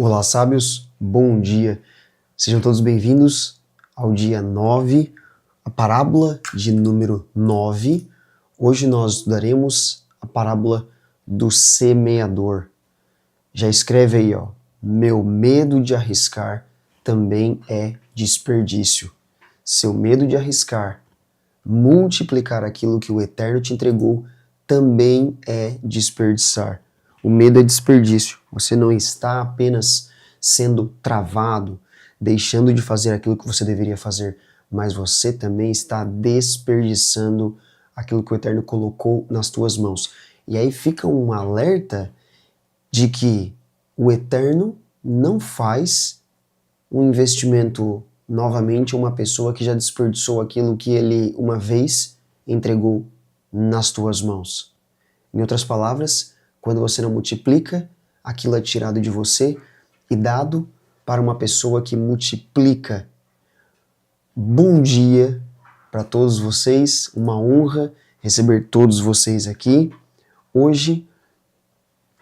Olá, sábios, bom dia. Sejam todos bem-vindos ao dia 9, a parábola de número 9. Hoje nós estudaremos a parábola do semeador. Já escreve aí, ó. Meu medo de arriscar também é desperdício. Seu medo de arriscar, multiplicar aquilo que o Eterno te entregou, também é desperdiçar. O medo é desperdício. Você não está apenas sendo travado, deixando de fazer aquilo que você deveria fazer, mas você também está desperdiçando aquilo que o Eterno colocou nas tuas mãos. E aí fica um alerta de que o Eterno não faz um investimento novamente em uma pessoa que já desperdiçou aquilo que ele uma vez entregou nas tuas mãos. Em outras palavras, quando você não multiplica, aquilo é tirado de você e dado para uma pessoa que multiplica. Bom dia para todos vocês, uma honra receber todos vocês aqui. Hoje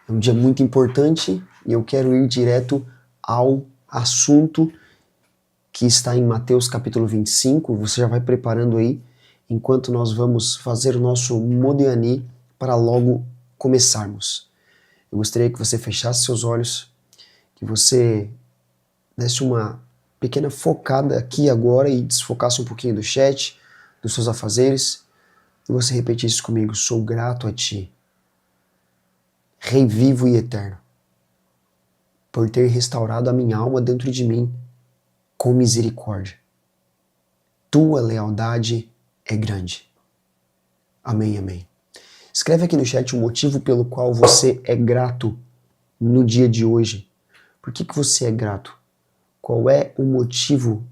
é um dia muito importante e eu quero ir direto ao assunto que está em Mateus capítulo 25. Você já vai preparando aí, enquanto nós vamos fazer o nosso Modiani para logo começarmos. Eu gostaria que você fechasse seus olhos, que você desse uma pequena focada aqui agora e desfocasse um pouquinho do chat, dos seus afazeres, e você repetisse comigo: sou grato a Ti, Rei vivo e eterno, por ter restaurado a minha alma dentro de mim com misericórdia. Tua lealdade é grande. Amém, amém. Escreve aqui no chat o motivo pelo qual você é grato no dia de hoje. Por que você é grato? Qual é o motivo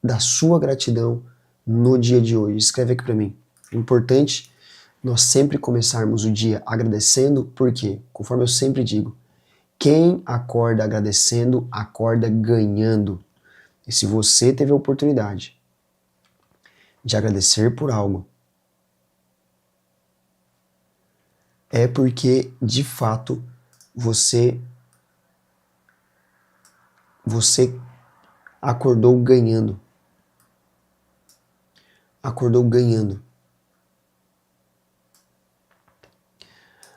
da sua gratidão no dia de hoje? Escreve aqui para mim. É importante nós sempre começarmos o dia agradecendo, porque, conforme eu sempre digo, quem acorda agradecendo, acorda ganhando. E se você teve a oportunidade de agradecer por algo, é porque, de fato, você acordou ganhando. Acordou ganhando.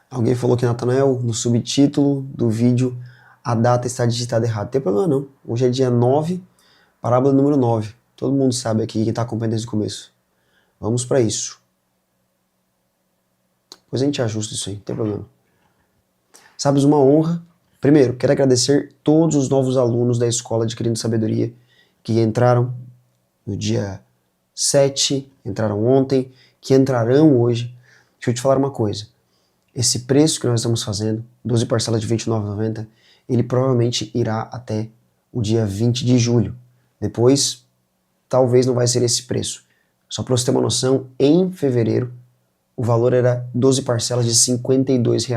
Alguém falou que, Natanael, no subtítulo do vídeo, a data está digitada errada. Não tem problema não. Hoje é dia 9, parábola número 9. Todo mundo sabe aqui, quem está acompanhando desde o começo. Vamos para isso. Depois a gente ajusta isso aí, não tem problema. Sabes, uma honra. Primeiro, quero agradecer todos os novos alunos da Escola Adquirindo Sabedoria que entraram no dia 7, entraram ontem, que entrarão hoje. Deixa eu te falar uma coisa. Esse preço que nós estamos fazendo, 12 parcelas de R$ 29,90, ele provavelmente irá até o dia 20 de julho. Depois, talvez não vai ser esse preço. Só para você ter uma noção, em fevereiro, o valor era 12 parcelas de R$ 52.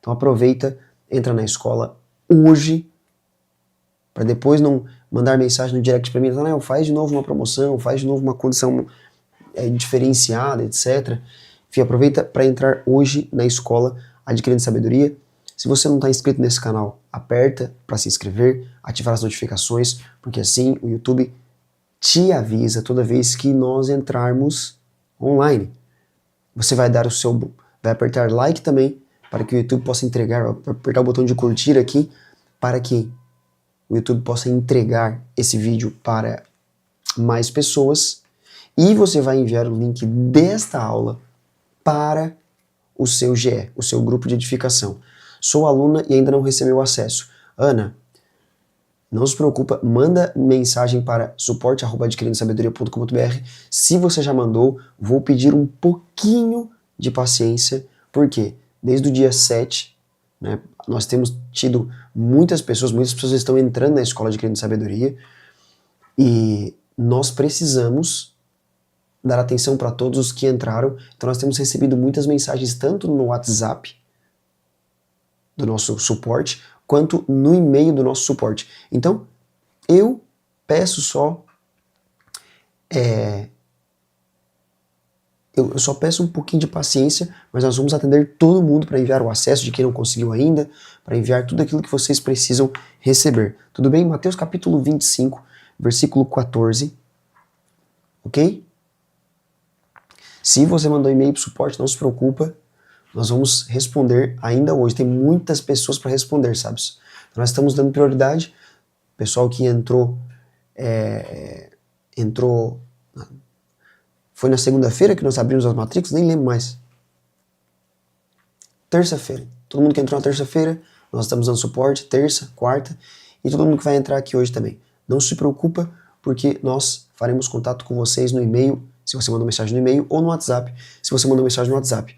Então aproveita, entra na escola hoje, para depois não mandar mensagem no direct para mim, não, faz de novo uma promoção, faz de novo uma condição diferenciada, etc. Enfim, aproveita para entrar hoje na escola Adquirindo Sabedoria. Se você não está inscrito nesse canal, aperta para se inscrever, ativar as notificações, porque assim o YouTube te avisa toda vez que nós entrarmos online. Você vai dar vai apertar like também, para que o YouTube possa entregar, apertar o botão de curtir aqui, para que o YouTube possa entregar esse vídeo para mais pessoas, e você vai enviar o link desta aula para o seu GE, o seu grupo de edificação. Sou aluna e ainda não recebeu acesso. Ana, não se preocupa, manda mensagem para suporte@adquirindosabedoria.com.br. Se você já mandou, vou pedir um pouquinho de paciência, porque desde o dia 7, né, nós temos tido muitas pessoas estão entrando na escola Adquirindo Sabedoria, e nós precisamos dar atenção para todos os que entraram. Então nós temos recebido muitas mensagens, tanto no WhatsApp do nosso suporte, quanto no e-mail do nosso suporte. Então, eu peço só Eu só peço um pouquinho de paciência, mas nós vamos atender todo mundo para enviar o acesso de quem não conseguiu ainda, para enviar tudo aquilo que vocês precisam receber. Tudo bem? Mateus capítulo 25, versículo 14. Ok? Se você mandou e-mail para o suporte, não se preocupa. Nós vamos responder ainda hoje. Tem muitas pessoas para responder, sabe? Nós estamos dando prioridade. O pessoal que entrou... Foi na segunda-feira que nós abrimos as matrículas? Nem lembro mais. Terça-feira. Todo mundo que entrou na terça-feira, nós estamos dando suporte, terça, quarta, e todo mundo que vai entrar aqui hoje também. Não se preocupa, porque nós faremos contato com vocês no e-mail, se você mandou mensagem no e-mail, ou no WhatsApp, se você mandou mensagem no WhatsApp.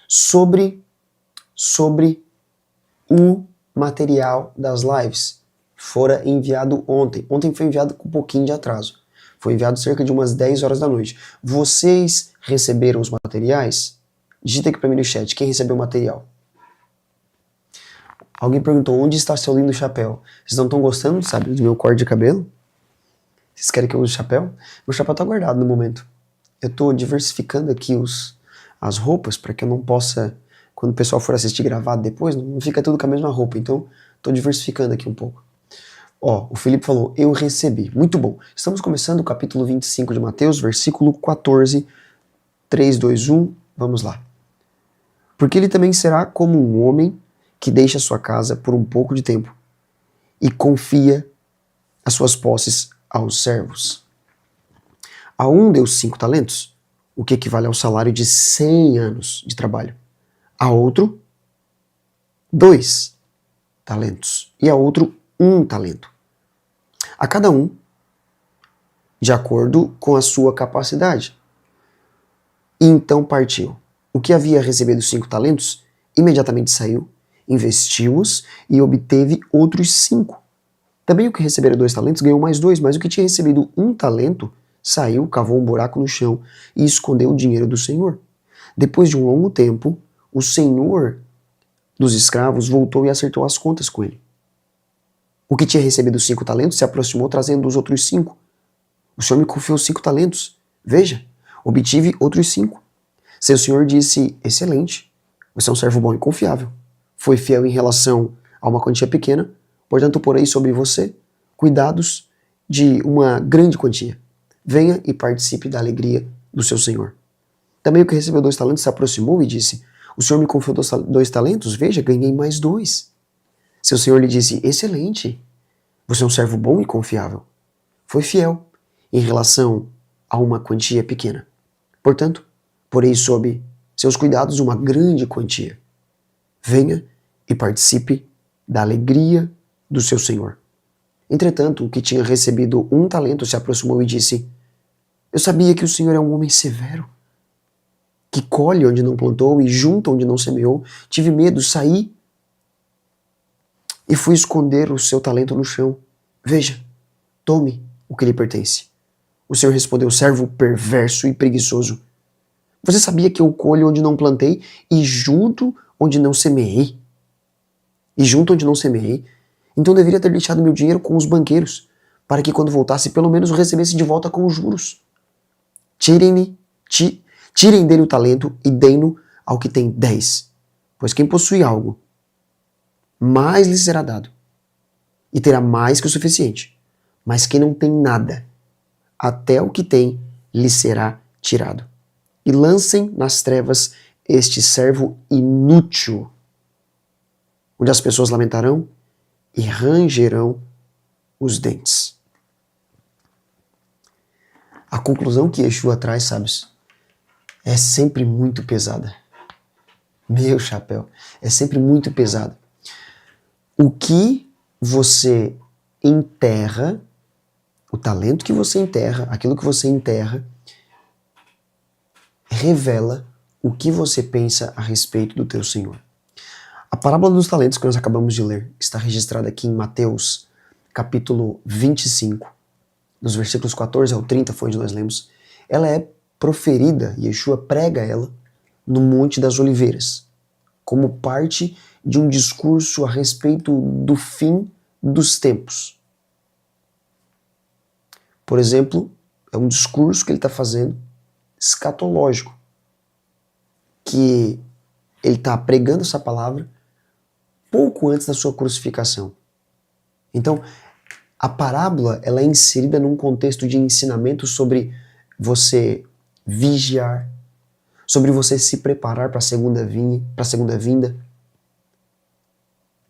Sobre o material das lives. Fora enviado ontem. Ontem foi enviado com um pouquinho de atraso. Foi enviado cerca de umas 10 horas da noite. Vocês receberam os materiais? Digita aqui para mim no chat, quem recebeu o material? Alguém perguntou, onde está seu lindo chapéu? Vocês não estão gostando, sabe, do meu corte de cabelo? Vocês querem que eu use chapéu? Meu chapéu está guardado no momento. Eu estou diversificando aqui as roupas para que eu não possa, quando o pessoal for assistir gravado depois, não fica tudo com a mesma roupa. Então, estou diversificando aqui um pouco. Ó, o Felipe falou, eu recebi. Muito bom. Estamos começando o capítulo 25 de Mateus, versículo 14, 3, 2, 1. Vamos lá. Porque ele também será como um homem que deixa sua casa por um pouco de tempo e confia as suas posses aos servos. A um deu 5 talentos, o que equivale ao salário de 100 anos de trabalho. A outro, 2 talentos. E a outro, 1 talento. A cada um, de acordo com a sua capacidade. E então partiu. O que havia recebido 5 talentos, imediatamente saiu, investiu-os e obteve outros 5. Também o que recebera 2 talentos ganhou mais 2, mas o que tinha recebido 1 talento saiu, cavou um buraco no chão e escondeu o dinheiro do senhor. Depois de um longo tempo, o senhor dos escravos voltou e acertou as contas com ele. O que tinha recebido 5 talentos se aproximou trazendo os outros 5. O senhor me confiou 5 talentos. Veja, obtive outros 5. Seu senhor disse, excelente, você é um servo bom e confiável. Foi fiel em relação a uma quantia pequena, portanto porei sobre você cuidados de uma grande quantia. Venha e participe da alegria do seu senhor. Também o que recebeu 2 talentos se aproximou e disse, o senhor me confiou 2 talentos, veja, ganhei mais 2. Seu senhor lhe disse, excelente, você é um servo bom e confiável. Foi fiel em relação a uma quantia pequena. Portanto, porei sob seus cuidados uma grande quantia. Venha e participe da alegria do seu senhor. Entretanto, o que tinha recebido 1 talento se aproximou e disse, eu sabia que o senhor é um homem severo, que colhe onde não plantou e junta onde não semeou. Tive medo, saí e fui esconder o seu talento no chão. Veja, tome o que lhe pertence. O senhor respondeu, servo perverso e preguiçoso. Você sabia que eu colho onde não plantei e junto onde não semeei? Então deveria ter deixado meu dinheiro com os banqueiros, para que quando voltasse pelo menos o recebesse de volta com os juros. Tirem dele o talento e deem-no ao que tem 10, pois quem possui algo, mais lhe será dado, e terá mais que o suficiente. Mas quem não tem nada, até o que tem lhe será tirado. E lancem nas trevas este servo inútil, onde as pessoas lamentarão e rangerão os dentes. A conclusão que Yeshua traz, sabes, é sempre muito pesada. Meu chapéu, é sempre muito pesada. O que você enterra, o talento que você enterra, aquilo que você enterra, revela o que você pensa a respeito do teu Senhor. A parábola dos talentos que nós acabamos de ler está registrada aqui em Mateus, capítulo 25, dos versículos 14 ao 30, foi onde nós lemos. Ela é proferida, Yeshua prega ela, no Monte das Oliveiras, como parte de um discurso a respeito do fim dos tempos. Por exemplo, é um discurso que ele está fazendo escatológico, que ele está pregando essa palavra pouco antes da sua crucificação. Então, a parábola ela é inserida num contexto de ensinamento sobre você vigiar, sobre você se preparar para a segunda vinda.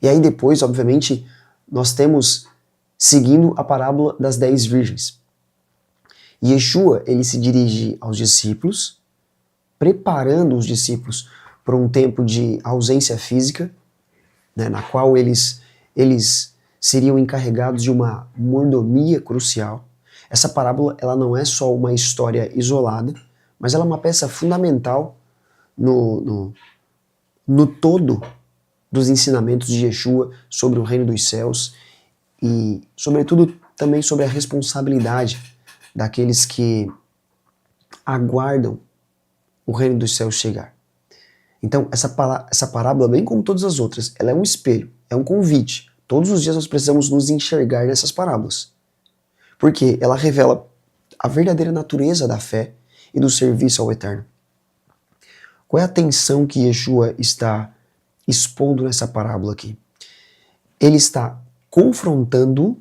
E aí depois, obviamente, nós temos seguindo a parábola das 10 virgens. Yeshua, ele se dirige aos discípulos, preparando os discípulos para um tempo de ausência física, né, na qual eles seriam encarregados de uma mordomia crucial. Essa parábola ela não é só uma história isolada, mas ela é uma peça fundamental no todo dos ensinamentos de Yeshua sobre o reino dos céus e, sobretudo, também sobre a responsabilidade daqueles que aguardam o reino dos céus chegar. Então, essa parábola, bem como todas as outras, ela é um espelho, é um convite. Todos os dias nós precisamos nos enxergar nessas parábolas. Porque ela revela a verdadeira natureza da fé e do serviço ao Eterno. Qual é a tensão que Yeshua está expondo nessa parábola aqui? Ele está confrontando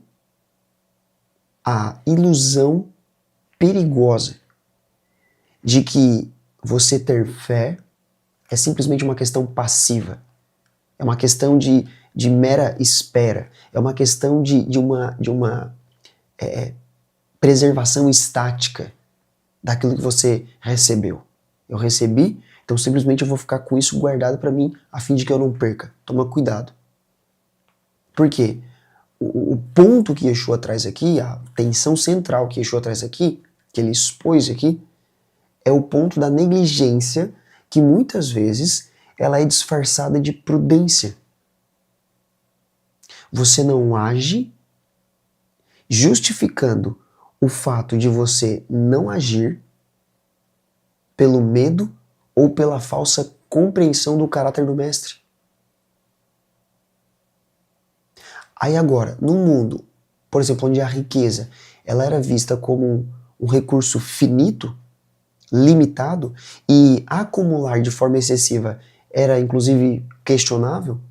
a ilusão perigosa de que você ter fé é simplesmente uma questão passiva. É uma questão de mera espera. É uma questão de uma preservação estática daquilo que você recebeu. Eu recebi, então simplesmente eu vou ficar com isso guardado para mim, a fim de que eu não perca. Toma cuidado. Por quê? O ponto que Yeshua traz aqui, a tensão central que Yeshua traz aqui, que ele expôs aqui, é o ponto da negligência que muitas vezes ela é disfarçada de prudência. Você não age justificando o fato de você não agir pelo medo ou pela falsa compreensão do caráter do mestre. Aí agora, num mundo, por exemplo, onde a riqueza ela era vista como um recurso finito, limitado, e acumular de forma excessiva era inclusive questionável,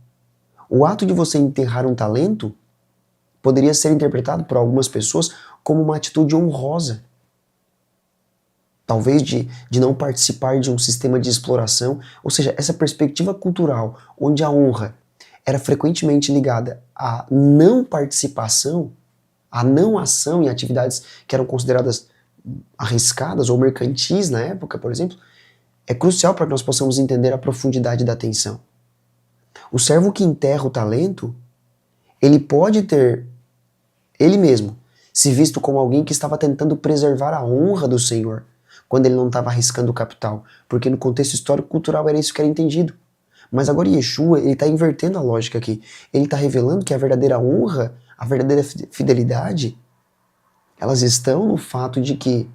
o ato de você enterrar um talento poderia ser interpretado por algumas pessoas como uma atitude honrosa. Talvez de não participar de um sistema de exploração, ou seja, essa perspectiva cultural onde a honra era frequentemente ligada à não participação, à não ação em atividades que eram consideradas arriscadas ou mercantis na época, por exemplo, é crucial para que nós possamos entender a profundidade da tensão. O servo que enterra o talento, ele pode ter, ele mesmo, se visto como alguém que estava tentando preservar a honra do Senhor, quando ele não estava arriscando o capital, porque no contexto histórico-cultural era isso que era entendido. Mas agora Yeshua, ele está invertendo a lógica aqui. Ele está revelando que a verdadeira honra, a verdadeira fidelidade, elas estão no fato de que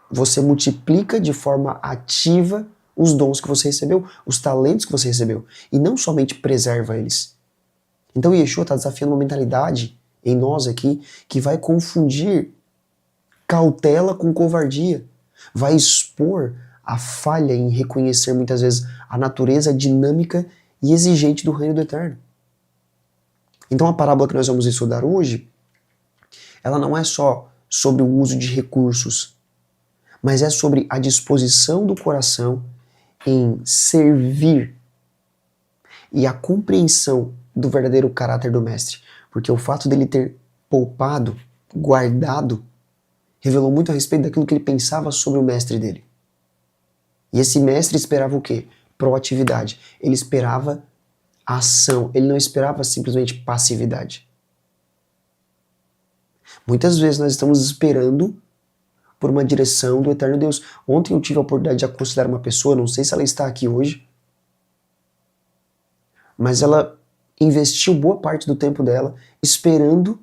você multiplica de forma ativa os dons que você recebeu, os talentos que você recebeu, e não somente preserva eles. Então Yeshua está desafiando uma mentalidade em nós aqui que vai confundir cautela com covardia, vai expor a falha em reconhecer muitas vezes a natureza dinâmica e exigente do reino do Eterno. Então a parábola que nós vamos estudar hoje, ela não é só sobre o uso de recursos, mas é sobre a disposição do coração em servir e a compreensão do verdadeiro caráter do mestre. Porque o fato dele ter poupado, guardado, revelou muito a respeito daquilo que ele pensava sobre o mestre dele. E esse mestre esperava o quê? Proatividade. Ele esperava ação. Ele não esperava simplesmente passividade. Muitas vezes nós estamos esperando por uma direção do Eterno Deus. Ontem eu tive a oportunidade de aconselhar uma pessoa, não sei se ela está aqui hoje, mas ela investiu boa parte do tempo dela esperando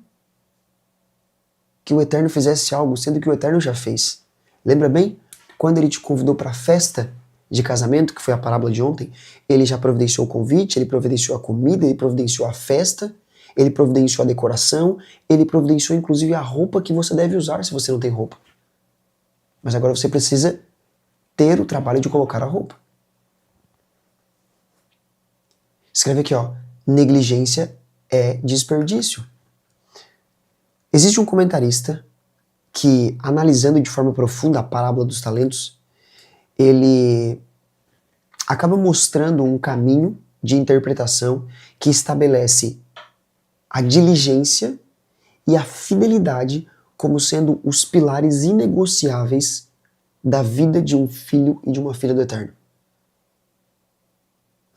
que o Eterno fizesse algo, sendo que o Eterno já fez. Lembra bem? Quando ele te convidou para a festa de casamento, que foi a parábola de ontem, ele já providenciou o convite, ele providenciou a comida, ele providenciou a festa, ele providenciou a decoração, ele providenciou inclusive a roupa que você deve usar se você não tem roupa. Mas agora você precisa ter o trabalho de colocar a roupa. Escreve aqui, ó, negligência é desperdício. Existe um comentarista que, analisando de forma profunda a parábola dos talentos, ele acaba mostrando um caminho de interpretação que estabelece a diligência e a fidelidade como sendo os pilares inegociáveis da vida de um filho e de uma filha do Eterno.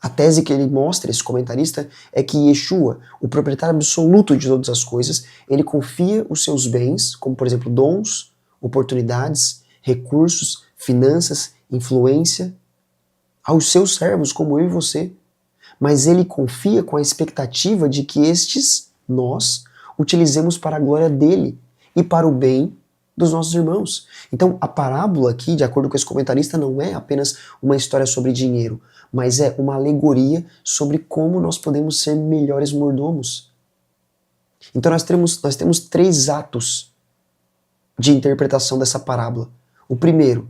A tese que ele mostra, esse comentarista, é que Yeshua, o proprietário absoluto de todas as coisas, ele confia os seus bens, como por exemplo dons, oportunidades, recursos, finanças, influência, aos seus servos, como eu e você. Mas ele confia com a expectativa de que estes, nós, utilizemos para a glória dele e para o bem dos nossos irmãos. Então, a parábola aqui, de acordo com esse comentarista, não é apenas uma história sobre dinheiro, mas é uma alegoria sobre como nós podemos ser melhores mordomos. Então, nós temos 3 atos de interpretação dessa parábola. O primeiro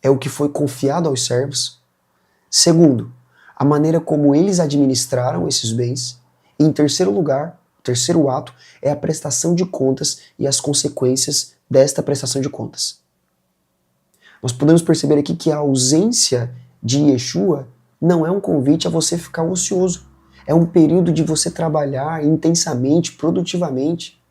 é o que foi confiado aos servos. Segundo, a maneira como eles administraram esses bens. E em terceiro lugar, o terceiro ato, é a prestação de contas e as consequências desta prestação de contas. Nós podemos perceber aqui que a ausência de Yeshua não é um convite a você ficar ocioso. É um período de você trabalhar intensamente, produtivamente,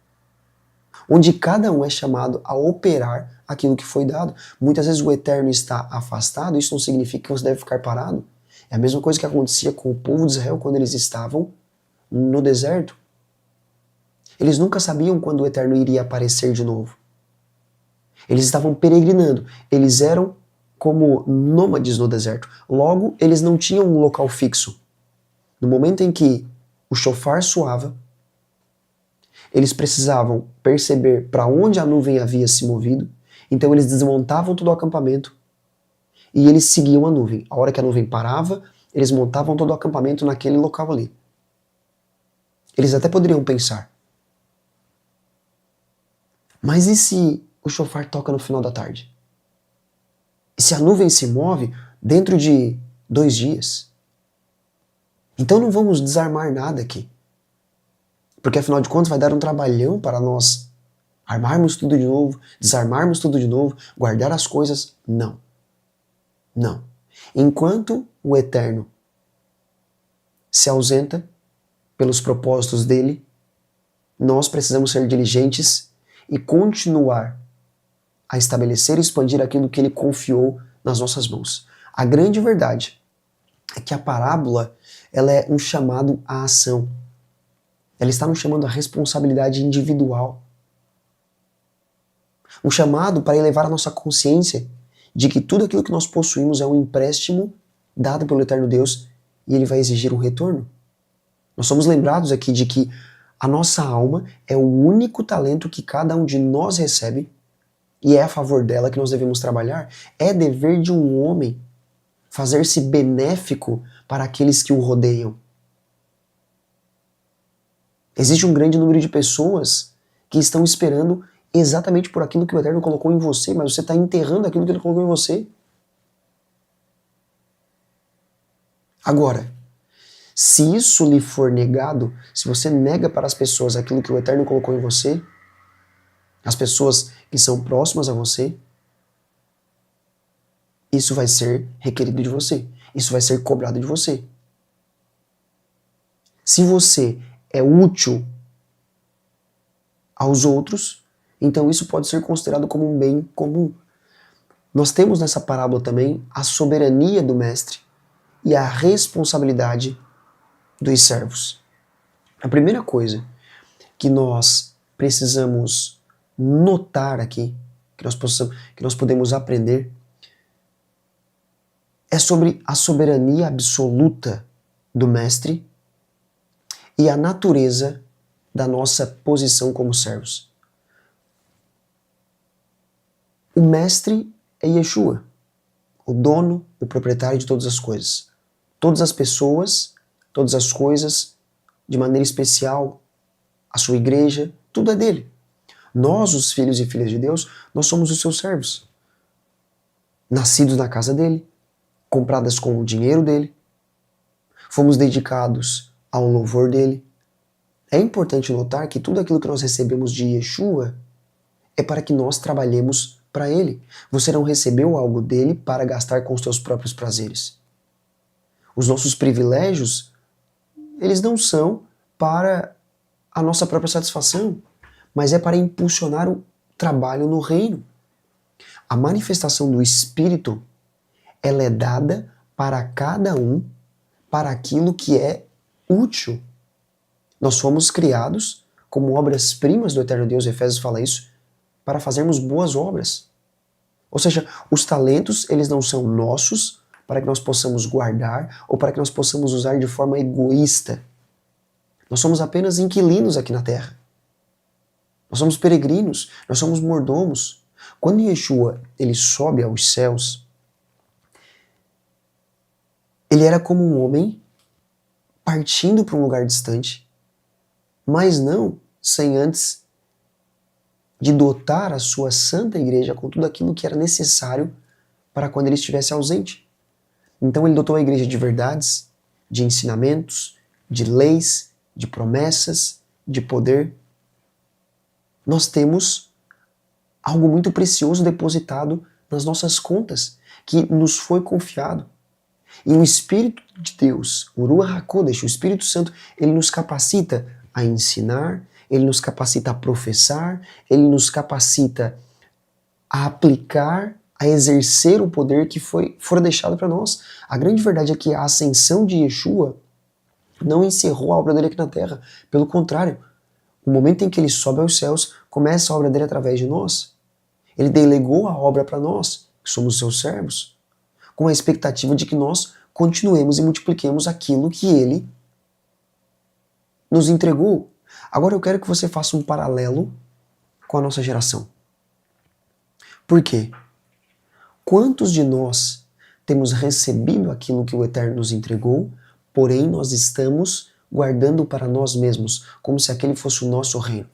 onde cada um é chamado a operar aquilo que foi dado. Muitas vezes o Eterno está afastado, isso não significa que você deve ficar parado. É a mesma coisa que acontecia com o povo de Israel quando eles estavam no deserto. Eles nunca sabiam quando o Eterno iria aparecer de novo. Eles estavam peregrinando, eles eram como nômades no deserto. Logo, eles não tinham um local fixo. No momento em que o shofar soava, eles precisavam perceber para onde a nuvem havia se movido, então eles desmontavam todo o acampamento e eles seguiam a nuvem. A hora que a nuvem parava, eles montavam todo o acampamento naquele local ali. Eles até poderiam pensar, mas e se o shofar toca no final da tarde? E se a nuvem se move dentro de 2 dias? Então não vamos desarmar nada aqui. Porque afinal de contas vai dar um trabalhão para nós armarmos tudo de novo, desarmarmos tudo de novo, guardar as coisas. Não. Não. Enquanto o Eterno se ausenta pelos propósitos dele, nós precisamos ser diligentes e continuar a estabelecer e expandir aquilo que ele confiou nas nossas mãos. A grande verdade é que a parábola ela é um chamado à ação. Ela está nos chamando à responsabilidade individual. Um chamado para elevar a nossa consciência de que tudo aquilo que nós possuímos é um empréstimo dado pelo Eterno Deus e ele vai exigir um retorno. Nós somos lembrados aqui de que a nossa alma é o único talento que cada um de nós recebe e é a favor dela que nós devemos trabalhar. É dever de um homem fazer-se benéfico para aqueles que o rodeiam. Existe um grande número de pessoas que estão esperando exatamente por aquilo que o Eterno colocou em você, mas você está enterrando aquilo que ele colocou em você. Agora, se isso lhe for negado, se você nega para as pessoas aquilo que o Eterno colocou em você, as pessoas que são próximas a você, isso vai ser requerido de você. Isso vai ser cobrado de você. Se você é útil aos outros, então isso pode ser considerado como um bem comum. Nós temos nessa parábola também a soberania do mestre e a responsabilidade dos servos. A primeira coisa que nós precisamos notar aqui, que nós podemos aprender, é sobre a soberania absoluta do mestre e a natureza da nossa posição como servos. O mestre é Yeshua, o dono, o proprietário de todas as coisas. Todas as pessoas, todas as coisas, de maneira especial, a sua igreja, tudo é dele. Nós, os filhos e filhas de Deus, nós somos os seus servos. Nascidos na casa dele, compradas com o dinheiro dele, fomos dedicados ao louvor dele. É importante notar que tudo aquilo que nós recebemos de Yeshua é para que nós trabalhemos para ele. Você não recebeu algo dele para gastar com os seus próprios prazeres. Os nossos privilégios, eles não são para a nossa própria satisfação, mas é para impulsionar o trabalho no reino. A manifestação do Espírito, ela é dada para cada um, para aquilo que é útil. Nós fomos criados como obras-primas do eterno Deus, Efésios fala isso, para fazermos boas obras. Ou seja, os talentos, eles não são nossos para que nós possamos guardar ou para que nós possamos usar de forma egoísta. Nós somos apenas inquilinos aqui na terra. Nós somos peregrinos, nós somos mordomos. Quando Yeshua ele sobe aos céus, ele era como um homem partindo para um lugar distante, mas não sem antes de dotar a sua santa igreja com tudo aquilo que era necessário para quando ele estivesse ausente. Então ele dotou a igreja de verdades, de ensinamentos, de leis, de promessas, de poder. Nós temos algo muito precioso depositado nas nossas contas, que nos foi confiado. E o Espírito de Deus, o Ruach HaKodesh, o Espírito Santo, ele nos capacita a ensinar, ele nos capacita a professar, ele nos capacita a aplicar, a exercer o poder que foi deixado para nós. A grande verdade é que a ascensão de Yeshua não encerrou a obra dele aqui na terra. Pelo contrário, o momento em que ele sobe aos céus, começa a obra dele através de nós. Ele delegou a obra para nós, que somos seus servos, com a expectativa de que nós continuemos e multipliquemos aquilo que ele nos entregou. Agora eu quero que você faça um paralelo com a nossa geração. Por quê? Quantos de nós temos recebido aquilo que o Eterno nos entregou, porém nós estamos guardando para nós mesmos, como se aquele fosse o nosso reino?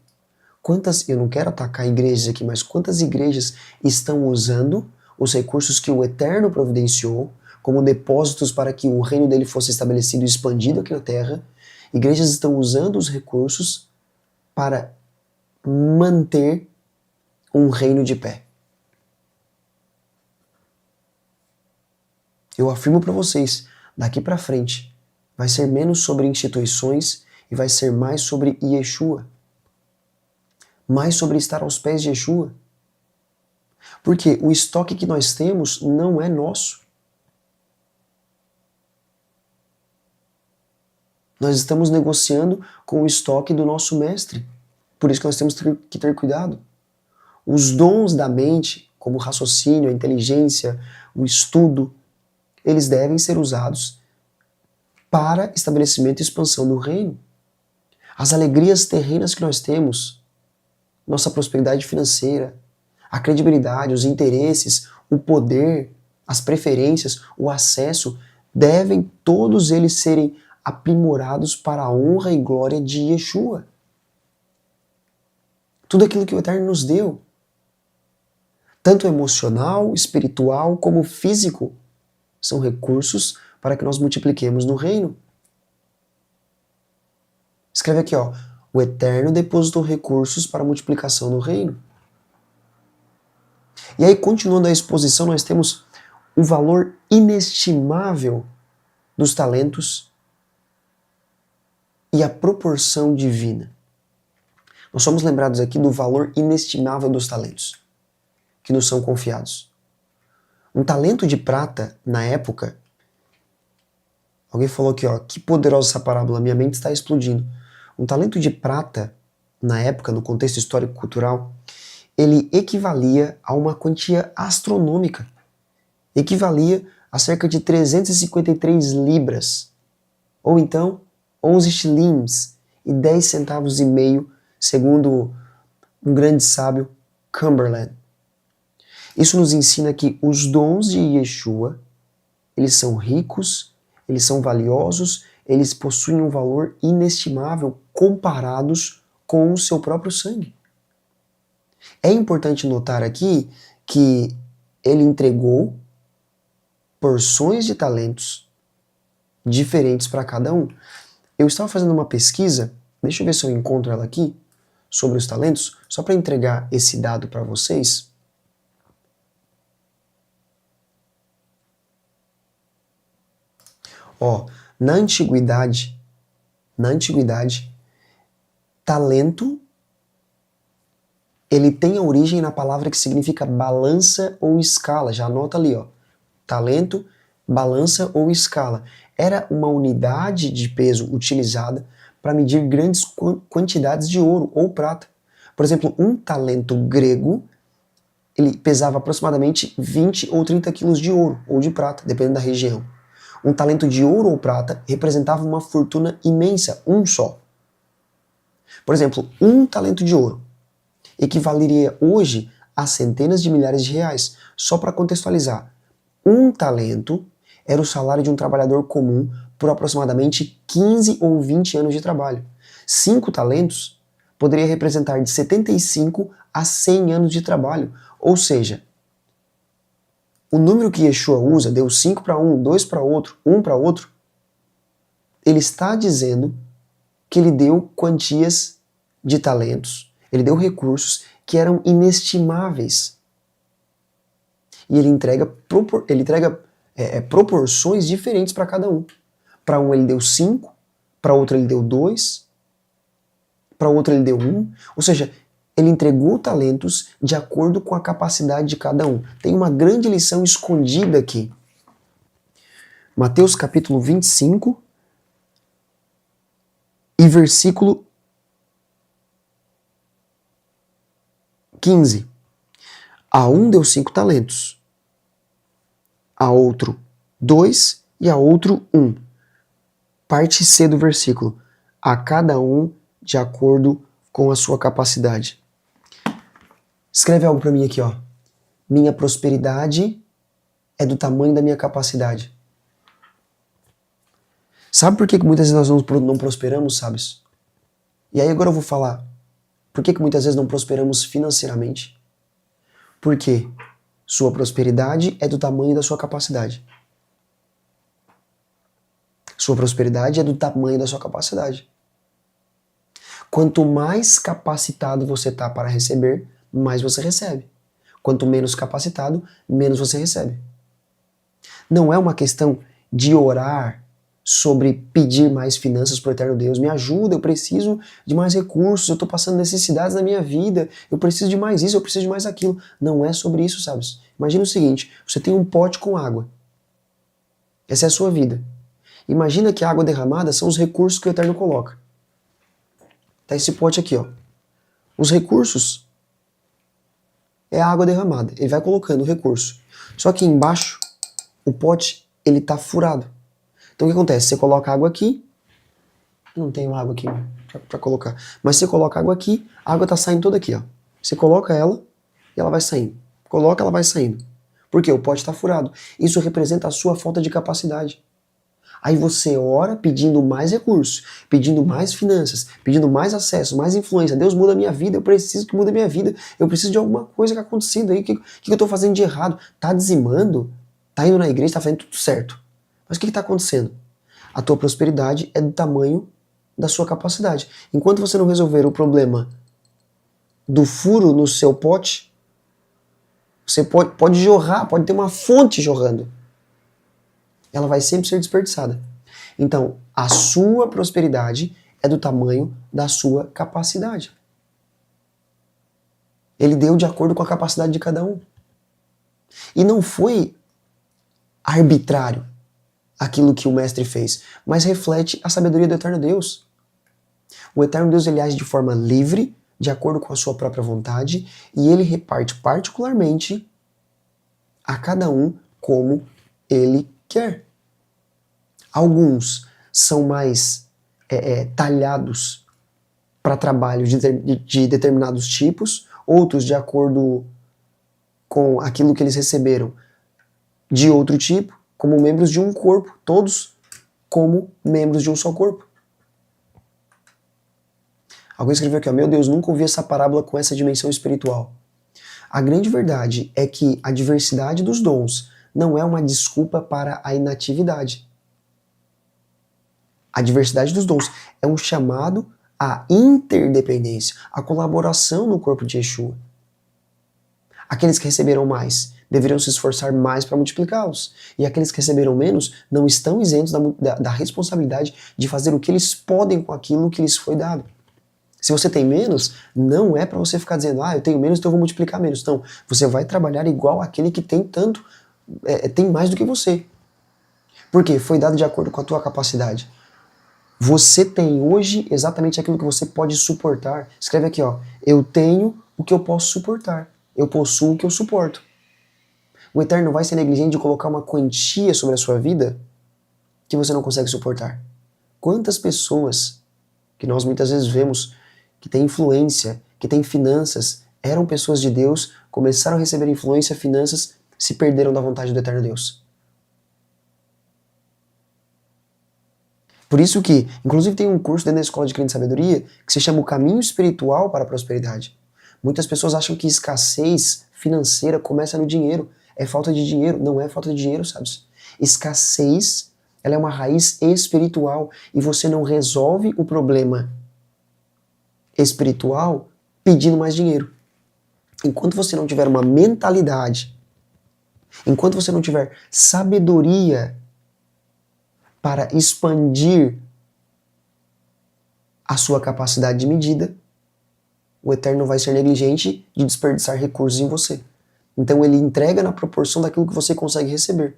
Eu não quero atacar igrejas aqui, mas quantas igrejas estão usando os recursos que o Eterno providenciou como depósitos para que o reino dele fosse estabelecido e expandido aqui na terra? Igrejas estão usando os recursos para manter um reino de pé. Eu afirmo para vocês, daqui para frente, vai ser menos sobre instituições e vai ser mais sobre Yeshua. Mais sobre estar aos pés de Yeshua. Porque o estoque que nós temos não é nosso. Nós estamos negociando com o estoque do nosso mestre. Por isso que nós temos que ter cuidado. Os dons da mente, como o raciocínio, a inteligência, o estudo, eles devem ser usados para estabelecimento e expansão do reino. As alegrias terrenas que nós temos, nossa prosperidade financeira, a credibilidade, os interesses, o poder, as preferências, o acesso, devem todos eles serem aprimorados para a honra e glória de Yeshua. Tudo aquilo que o Eterno nos deu, tanto emocional, espiritual como físico, são recursos para que nós multipliquemos no reino. Escreve aqui, ó, o Eterno depositou recursos para multiplicação no reino. E aí, continuando a exposição, nós temos o valor inestimável dos talentos e a proporção divina. Nós somos lembrados aqui do valor inestimável dos talentos que nos são confiados. Um talento de prata, na época, alguém falou aqui, ó, que poderosa essa parábola, minha mente está explodindo. Um talento de prata, na época, no contexto histórico-cultural, ele equivalia a uma quantia astronômica. Equivalia a cerca de 353 libras, ou então 11 shillings e 10 centavos e meio, segundo um grande sábio, Cumberland. Isso nos ensina que os dons de Yeshua, eles são ricos, eles são valiosos, eles possuem um valor inestimável comparados com o seu próprio sangue. É importante notar aqui que ele entregou porções de talentos diferentes para cada um. Eu estava fazendo uma pesquisa, deixa eu ver se eu encontro ela aqui, sobre os talentos, só para entregar esse dado para vocês. Ó, na antiguidade, talento, ele tem a origem na palavra que significa balança ou escala. Já anota ali, ó. Talento, balança ou escala. Era uma unidade de peso utilizada para medir grandes quantidades de ouro ou prata. Por exemplo, um talento grego, ele pesava aproximadamente 20 ou 30 quilos de ouro ou de prata, dependendo da região. Um talento de ouro ou prata representava uma fortuna imensa, um só. Por exemplo, um talento de ouro equivaleria hoje a centenas de milhares de reais. Só para contextualizar, um talento era o salário de um trabalhador comum por aproximadamente 15 ou 20 anos de trabalho. 5 talentos poderia representar de 75 a 100 anos de trabalho. Ou seja, o número que Yeshua usa, deu 5 para um, 2 para outro, 1 para outro, ele está dizendo que ele deu quantias de talentos, ele deu recursos que eram inestimáveis. E ele entrega proporções diferentes para cada um. Para um ele deu 5, para outro ele deu 2, para outro ele deu 1. Ou seja, ele entregou talentos de acordo com a capacidade de cada um. Tem uma grande lição escondida aqui. Mateus capítulo 25 e versículo 15. A um deu 5 talentos, a outro 2 e a outro 1. Parte C do versículo. A cada um de acordo com a sua capacidade. Escreve algo para mim aqui, ó. Minha prosperidade é do tamanho da minha capacidade. Sabe por que muitas vezes nós não prosperamos, sabes? E aí agora eu vou falar. Por que muitas vezes não prosperamos financeiramente? Porque sua prosperidade é do tamanho da sua capacidade. Sua prosperidade é do tamanho da sua capacidade. Quanto mais capacitado você está para receber, mais você recebe. Quanto menos capacitado, menos você recebe. Não é uma questão de orar sobre pedir mais finanças para o eterno Deus. Me ajuda, eu preciso de mais recursos, eu estou passando necessidades na minha vida, eu preciso de mais isso, eu preciso de mais aquilo. Não é sobre isso, sabes? Imagina o seguinte, você tem um pote com água. Essa é a sua vida. Imagina que a água derramada são os recursos que o eterno coloca. Tá esse pote aqui, ó. Os recursos é a água derramada. Ele vai colocando o recurso. Só que embaixo, o pote, ele tá furado. Então o que acontece? Você coloca água aqui. Não tenho água aqui pra colocar. Mas você coloca água aqui, a água tá saindo toda aqui, ó. Você coloca ela e ela vai saindo. Coloca, ela vai saindo. Por quê? O pote tá furado. Isso representa a sua falta de capacidade. Aí você ora pedindo mais recursos, pedindo mais finanças, pedindo mais acesso, mais influência. Deus muda a minha vida, eu preciso que mude a minha vida. Eu preciso de alguma coisa que acontecendo aí. O que eu estou fazendo de errado? Tá dizimando? Tá indo na igreja, tá fazendo tudo certo. Mas o que está acontecendo? A tua prosperidade é do tamanho da sua capacidade. Enquanto você não resolver o problema do furo no seu pote, você pode jorrar, pode ter uma fonte jorrando. Ela vai sempre ser desperdiçada. Então, a sua prosperidade é do tamanho da sua capacidade. Ele deu de acordo com a capacidade de cada um. E não foi arbitrário aquilo que o mestre fez, mas reflete a sabedoria do eterno Deus. O eterno Deus, ele age de forma livre, de acordo com a sua própria vontade, e ele reparte particularmente a cada um como ele quer. Alguns são mais talhados para trabalho de determinados tipos, outros de acordo com aquilo que eles receberam de outro tipo, como membros de um corpo, todos como membros de um só corpo. Alguém escreveu aqui, ó, meu Deus, nunca ouvi essa parábola com essa dimensão espiritual. A grande verdade é que a diversidade dos dons não é uma desculpa para a inatividade. A diversidade dos dons é um chamado à interdependência, à colaboração no corpo de Yeshua. Aqueles que receberam mais deveriam se esforçar mais para multiplicá-los. E aqueles que receberam menos não estão isentos da responsabilidade de fazer o que eles podem com aquilo que lhes foi dado. Se você tem menos, não é para você ficar dizendo, eu tenho menos, então eu vou multiplicar menos. Não, você vai trabalhar igual aquele que tem tanto, tem mais do que você. Por quê? Foi dado de acordo com a tua capacidade. Você tem hoje exatamente aquilo que você pode suportar. Escreve aqui, eu tenho o que eu posso suportar. Eu possuo o que eu suporto. O Eterno vai ser negligente de colocar uma quantia sobre a sua vida que você não consegue suportar. Quantas pessoas que nós muitas vezes vemos que têm influência, que têm finanças, eram pessoas de Deus, começaram a receber influência, finanças, se perderam da vontade do Eterno Deus. Por isso que, inclusive tem um curso dentro da Escola de Crença e Sabedoria que se chama o Caminho Espiritual para a Prosperidade. Muitas pessoas acham que escassez financeira começa no dinheiro. É falta de dinheiro. Não é falta de dinheiro, sabe? Escassez, ela é uma raiz espiritual e você não resolve o problema espiritual pedindo mais dinheiro. Enquanto você não tiver uma mentalidade, enquanto você não tiver sabedoria para expandir a sua capacidade de medida, o Eterno vai ser negligente de desperdiçar recursos em você. Então ele entrega na proporção daquilo que você consegue receber.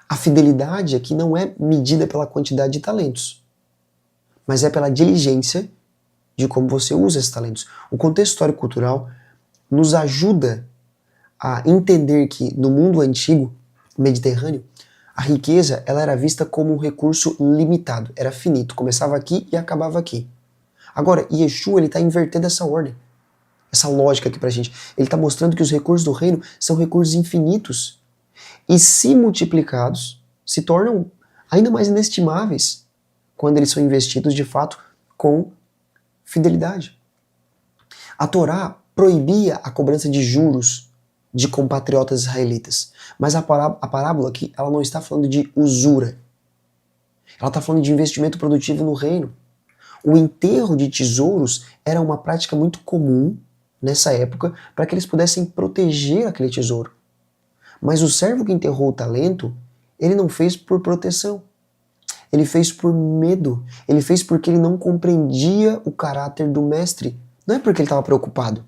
A fidelidade aqui não é medida pela quantidade de talentos, mas é pela diligência de como você usa esses talentos. O contexto histórico-cultural nos ajuda a entender que no mundo antigo, mediterrâneo, a riqueza ela era vista como um recurso limitado, era finito, começava aqui e acabava aqui. Agora, Yeshua está invertendo essa ordem, essa lógica aqui pra gente. Ele está mostrando que os recursos do reino são recursos infinitos e, se multiplicados, se tornam ainda mais inestimáveis quando eles são investidos de fato com fidelidade. A Torá proibia a cobrança de juros de compatriotas israelitas, mas a parábola aqui ela não está falando de usura. Ela está falando de investimento produtivo no reino. O enterro de tesouros era uma prática muito comum nessa época para que eles pudessem proteger aquele tesouro. Mas o servo que enterrou o talento, ele não fez por proteção. Ele fez por medo. Ele fez porque ele não compreendia o caráter do mestre. Não é porque ele estava preocupado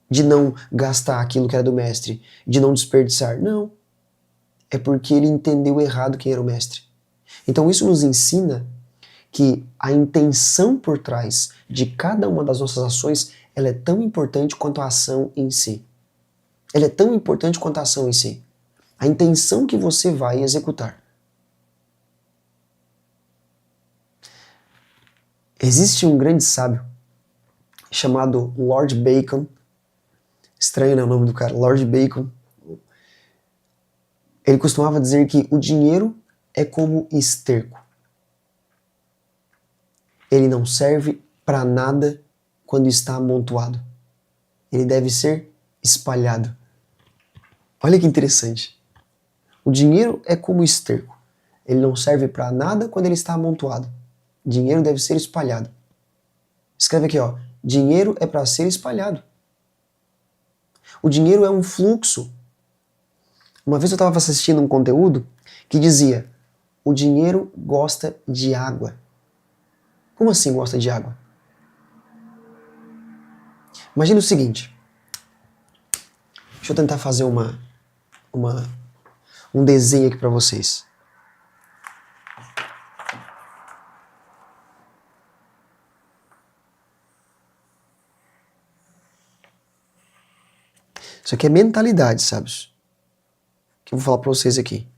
de não gastar aquilo que era do mestre, de não desperdiçar. Não. É porque ele entendeu errado quem era o mestre. Então isso nos ensina que a intenção por trás de cada uma das nossas ações ela é tão importante quanto a ação em si. Ela é tão importante quanto a ação em si. A intenção que você vai executar. Existe um grande sábio chamado Lord Bacon. Estranho, né, o nome do cara, Lord Bacon. Ele costumava dizer que o dinheiro é como esterco. Ele não serve para nada quando está amontoado. Ele deve ser espalhado. Olha que interessante. O dinheiro é como esterco. Ele não serve para nada quando ele está amontoado. Dinheiro deve ser espalhado. Escreve aqui, dinheiro é para ser espalhado. O dinheiro é um fluxo. Uma vez eu estava assistindo um conteúdo que dizia: o dinheiro gosta de água. Como assim gosta de água? Imagina o seguinte. Deixa eu tentar fazer um desenho aqui para vocês. Isso aqui é mentalidade, sabe? Que eu vou falar para vocês aqui.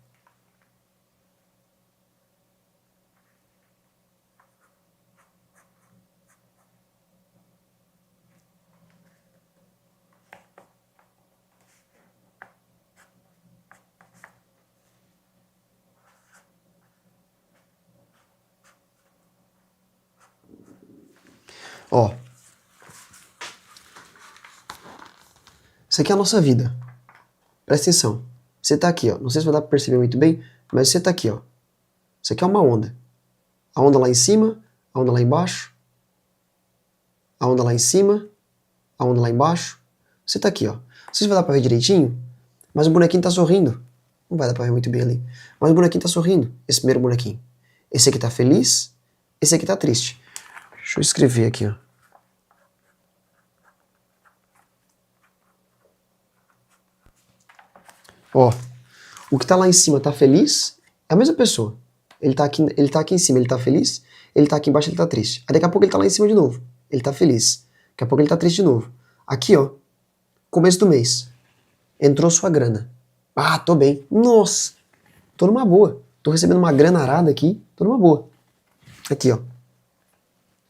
Isso aqui é a nossa vida. Presta atenção. Você tá aqui, não sei se vai dar pra perceber muito bem, mas você tá aqui, Você Isso aqui é uma onda. A onda lá em cima, a onda lá embaixo, a onda lá em cima, a onda lá embaixo. Você tá aqui, ó. Não sei se vai dar pra ver direitinho, mas o bonequinho tá sorrindo. Não vai dar pra ver muito bem ali. Mas o bonequinho tá sorrindo, esse primeiro bonequinho. Esse aqui tá feliz, esse aqui tá triste. Deixa eu escrever aqui, ó. Ó, o que tá lá em cima tá feliz, é a mesma pessoa. Ele tá aqui em cima, ele tá feliz, ele tá aqui embaixo, ele tá triste. Aí daqui a pouco ele tá lá em cima de novo, ele tá feliz. Daqui a pouco ele tá triste de novo. Aqui, ó, começo do mês. Entrou sua grana. Ah, tô bem. Nossa, tô numa boa. Tô recebendo uma grana arada aqui, tô numa boa. Aqui, ó.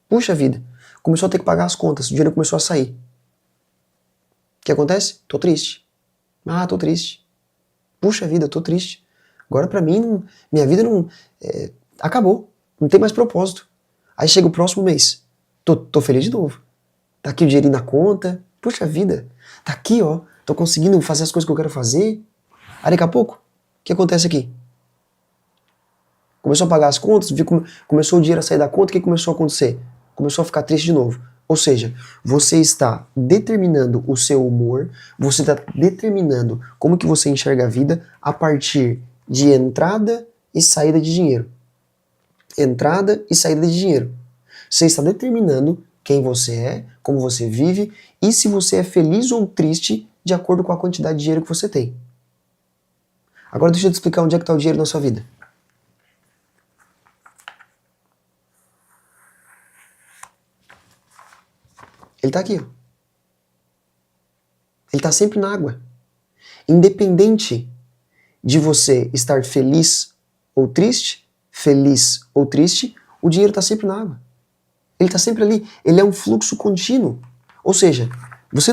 Puxa vida, começou a ter que pagar as contas, o dinheiro começou a sair. O que acontece? Tô triste. Ah, tô triste. Puxa vida, tô triste. Agora pra mim, minha vida não... acabou. Não tem mais propósito. Aí chega o próximo mês. Tô feliz de novo. Tá aqui o dinheirinho na conta. Puxa vida. Tá aqui, ó. Tô conseguindo fazer as coisas que eu quero fazer. Aí daqui a pouco, o que acontece aqui? Começou a pagar as contas, começou o dinheiro a sair da conta, o que começou a acontecer? Começou a ficar triste de novo. Ou seja, você está determinando o seu humor, você está determinando como que você enxerga a vida a partir de entrada e saída de dinheiro. Entrada e saída de dinheiro. Você está determinando quem você é, como você vive e se você é feliz ou triste de acordo com a quantidade de dinheiro que você tem. Agora deixa eu te explicar onde é que está o dinheiro na sua vida. Ele tá aqui, ó. Ele tá sempre na água. Independente de você estar feliz ou triste, o dinheiro tá sempre na água. Ele tá sempre ali. Ele é um fluxo contínuo. Ou seja, você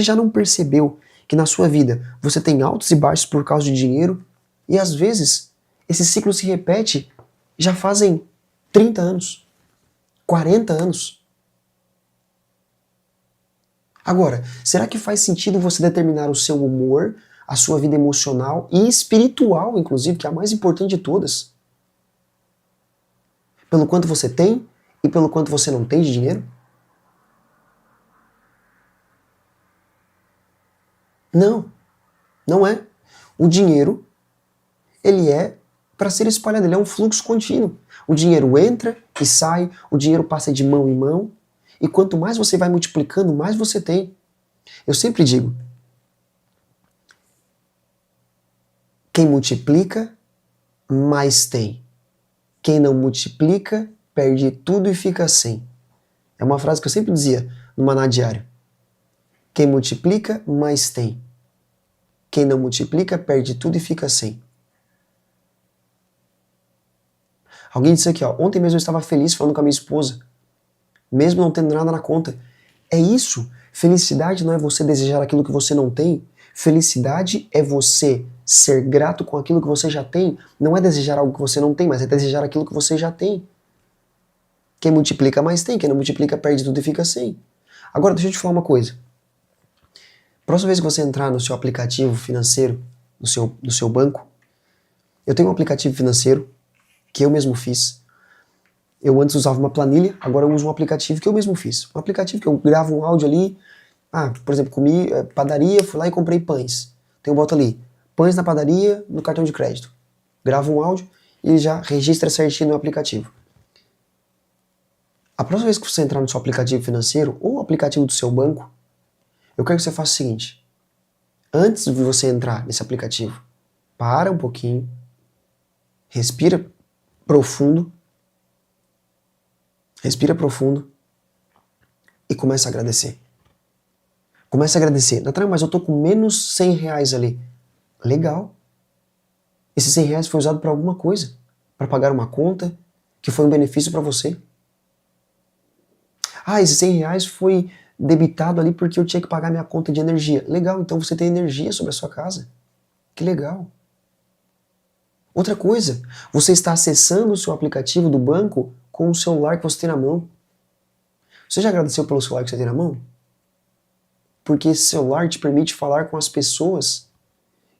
já não percebeu que na sua vida você tem altos e baixos por causa de dinheiro e às vezes esse ciclo se repete já fazem 30 anos, 40 anos. Agora, será que faz sentido você determinar o seu humor, a sua vida emocional e espiritual, inclusive, que é a mais importante de todas? Pelo quanto você tem e pelo quanto você não tem de dinheiro? Não, não é. O dinheiro, ele é para ser espalhado, ele é um fluxo contínuo. O dinheiro entra e sai, o dinheiro passa de mão em mão, e quanto mais você vai multiplicando, mais você tem. Eu sempre digo, quem multiplica, mais tem. Quem não multiplica, perde tudo e fica sem. É uma frase que eu sempre dizia no Maná Diário. Quem multiplica, mais tem. Quem não multiplica, perde tudo e fica sem. Alguém disse aqui, ó, ontem mesmo eu estava feliz falando com a minha esposa, mesmo não tendo nada na conta. É isso. Felicidade não é você desejar aquilo que você não tem. Felicidade é você ser grato com aquilo que você já tem. Não é desejar algo que você não tem, mas é desejar aquilo que você já tem. Quem multiplica mais tem, quem não multiplica perde tudo e fica sem. Agora deixa eu te falar uma coisa. Próxima vez que você entrar no seu aplicativo financeiro, no seu banco, eu tenho um aplicativo financeiro que eu mesmo fiz. Eu antes usava uma planilha, agora eu uso um aplicativo que eu mesmo fiz. Um aplicativo que eu gravo um áudio ali. Por exemplo, comi padaria, fui lá e comprei pães. Então eu boto ali, pães na padaria, no cartão de crédito. Gravo um áudio e já registra certinho no aplicativo. A próxima vez que você entrar no seu aplicativo financeiro ou aplicativo do seu banco, eu quero que você faça o seguinte. Antes de você entrar nesse aplicativo, para um pouquinho, respira profundo e começa a agradecer. Começa a agradecer. Natan, mas eu tô com menos 100 reais ali. Legal. Esses 100 reais foi usado para alguma coisa. Para pagar uma conta que foi um benefício para você. Esses 100 reais foi debitado ali porque eu tinha que pagar minha conta de energia. Legal, então você tem energia sobre a sua casa. Que legal. Outra coisa, você está acessando o seu aplicativo do banco com o celular que você tem na mão. Você já agradeceu pelo celular que você tem na mão? Porque esse celular te permite falar com as pessoas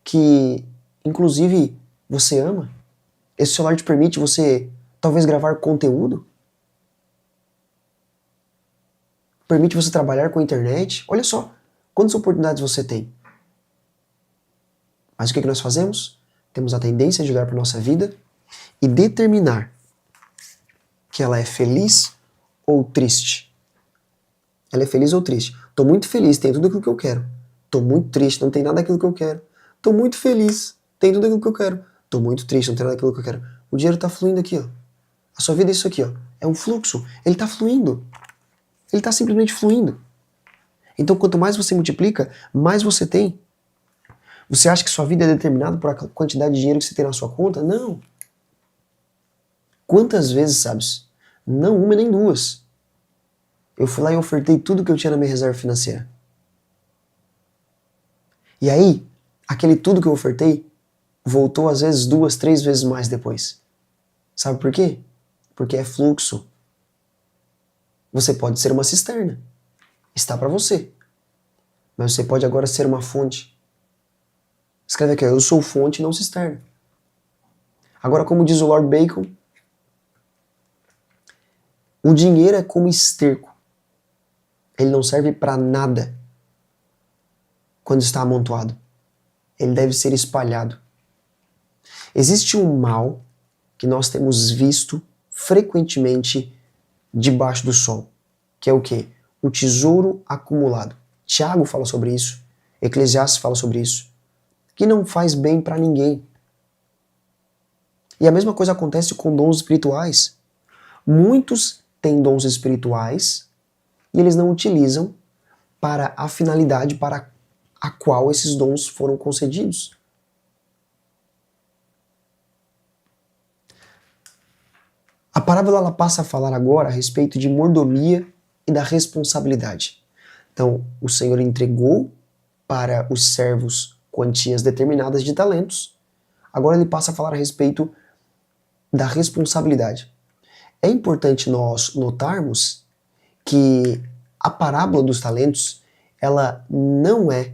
que, inclusive, você ama. Esse celular te permite você, talvez, gravar conteúdo? Permite você trabalhar com a internet? Olha só, quantas oportunidades você tem. Mas o que nós fazemos? Temos a tendência de olhar para a nossa vida e determinar que ela é feliz ou triste. Ela é feliz ou triste? Tô muito feliz, tem tudo aquilo que eu quero. Tô muito triste, não tem nada daquilo que eu quero. Tô muito feliz, tem tudo aquilo que eu quero. Tô muito triste, não tem nada daquilo que eu quero. O dinheiro tá fluindo aqui, ó. A sua vida é isso aqui, ó. É um fluxo. Ele tá fluindo. Ele tá simplesmente fluindo. Então, quanto mais você multiplica, mais você tem. Você acha que sua vida é determinada por a quantidade de dinheiro que você tem na sua conta? Não. Quantas vezes, sabes? Não uma nem duas. Eu fui lá e ofertei tudo que eu tinha na minha reserva financeira. E aí, aquele tudo que eu ofertei voltou às vezes 2, 3 vezes mais depois. Sabe por quê? Porque é fluxo. Você pode ser uma cisterna. Está para você. Mas você pode agora ser uma fonte. Escreve aqui, eu sou fonte, não cisterna. Agora, como diz o Lord Bacon, o dinheiro é como esterco. Ele não serve para nada quando está amontoado. Ele deve ser espalhado. Existe um mal que nós temos visto frequentemente debaixo do sol, que é o quê? O tesouro acumulado. Tiago fala sobre isso, Eclesiastes fala sobre isso, que não faz bem para ninguém. E a mesma coisa acontece com dons espirituais. Muitos têm dons espirituais e eles não utilizam para a finalidade para a qual esses dons foram concedidos. A parábola ela passa a falar agora a respeito de mordomia e da responsabilidade. Então, o Senhor entregou para os servos quantias determinadas de talentos. Agora ele passa a falar a respeito da responsabilidade. É importante nós notarmos que a parábola dos talentos, ela não é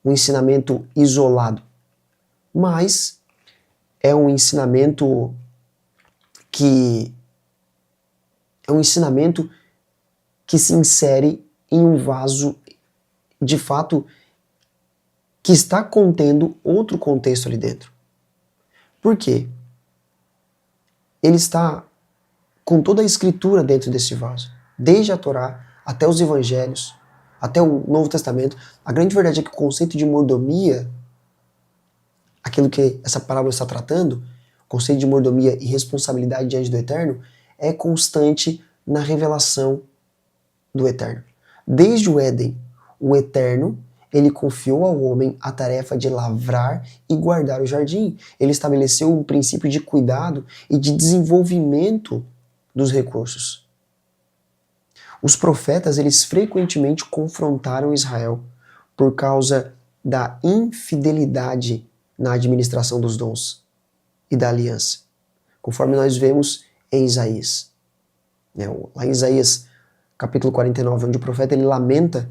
um ensinamento isolado, mas é um ensinamento que se insere em um vaso, de fato, que está contendo outro contexto ali dentro. Por quê? Ele está com toda a escritura dentro desse vaso, desde a Torá até os evangelhos, até o Novo Testamento. A grande verdade é que o conceito de mordomia, aquilo que essa parábola está tratando, o conceito de mordomia e responsabilidade diante do Eterno, é constante na revelação do Eterno. Desde o Éden, o Eterno, ele confiou ao homem a tarefa de lavrar e guardar o jardim. Ele estabeleceu um princípio de cuidado e de desenvolvimento dos recursos. Os profetas, eles frequentemente confrontaram Israel por causa da infidelidade na administração dos dons e da aliança, conforme nós vemos em Isaías. Lá em Isaías, capítulo 49, onde o profeta ele lamenta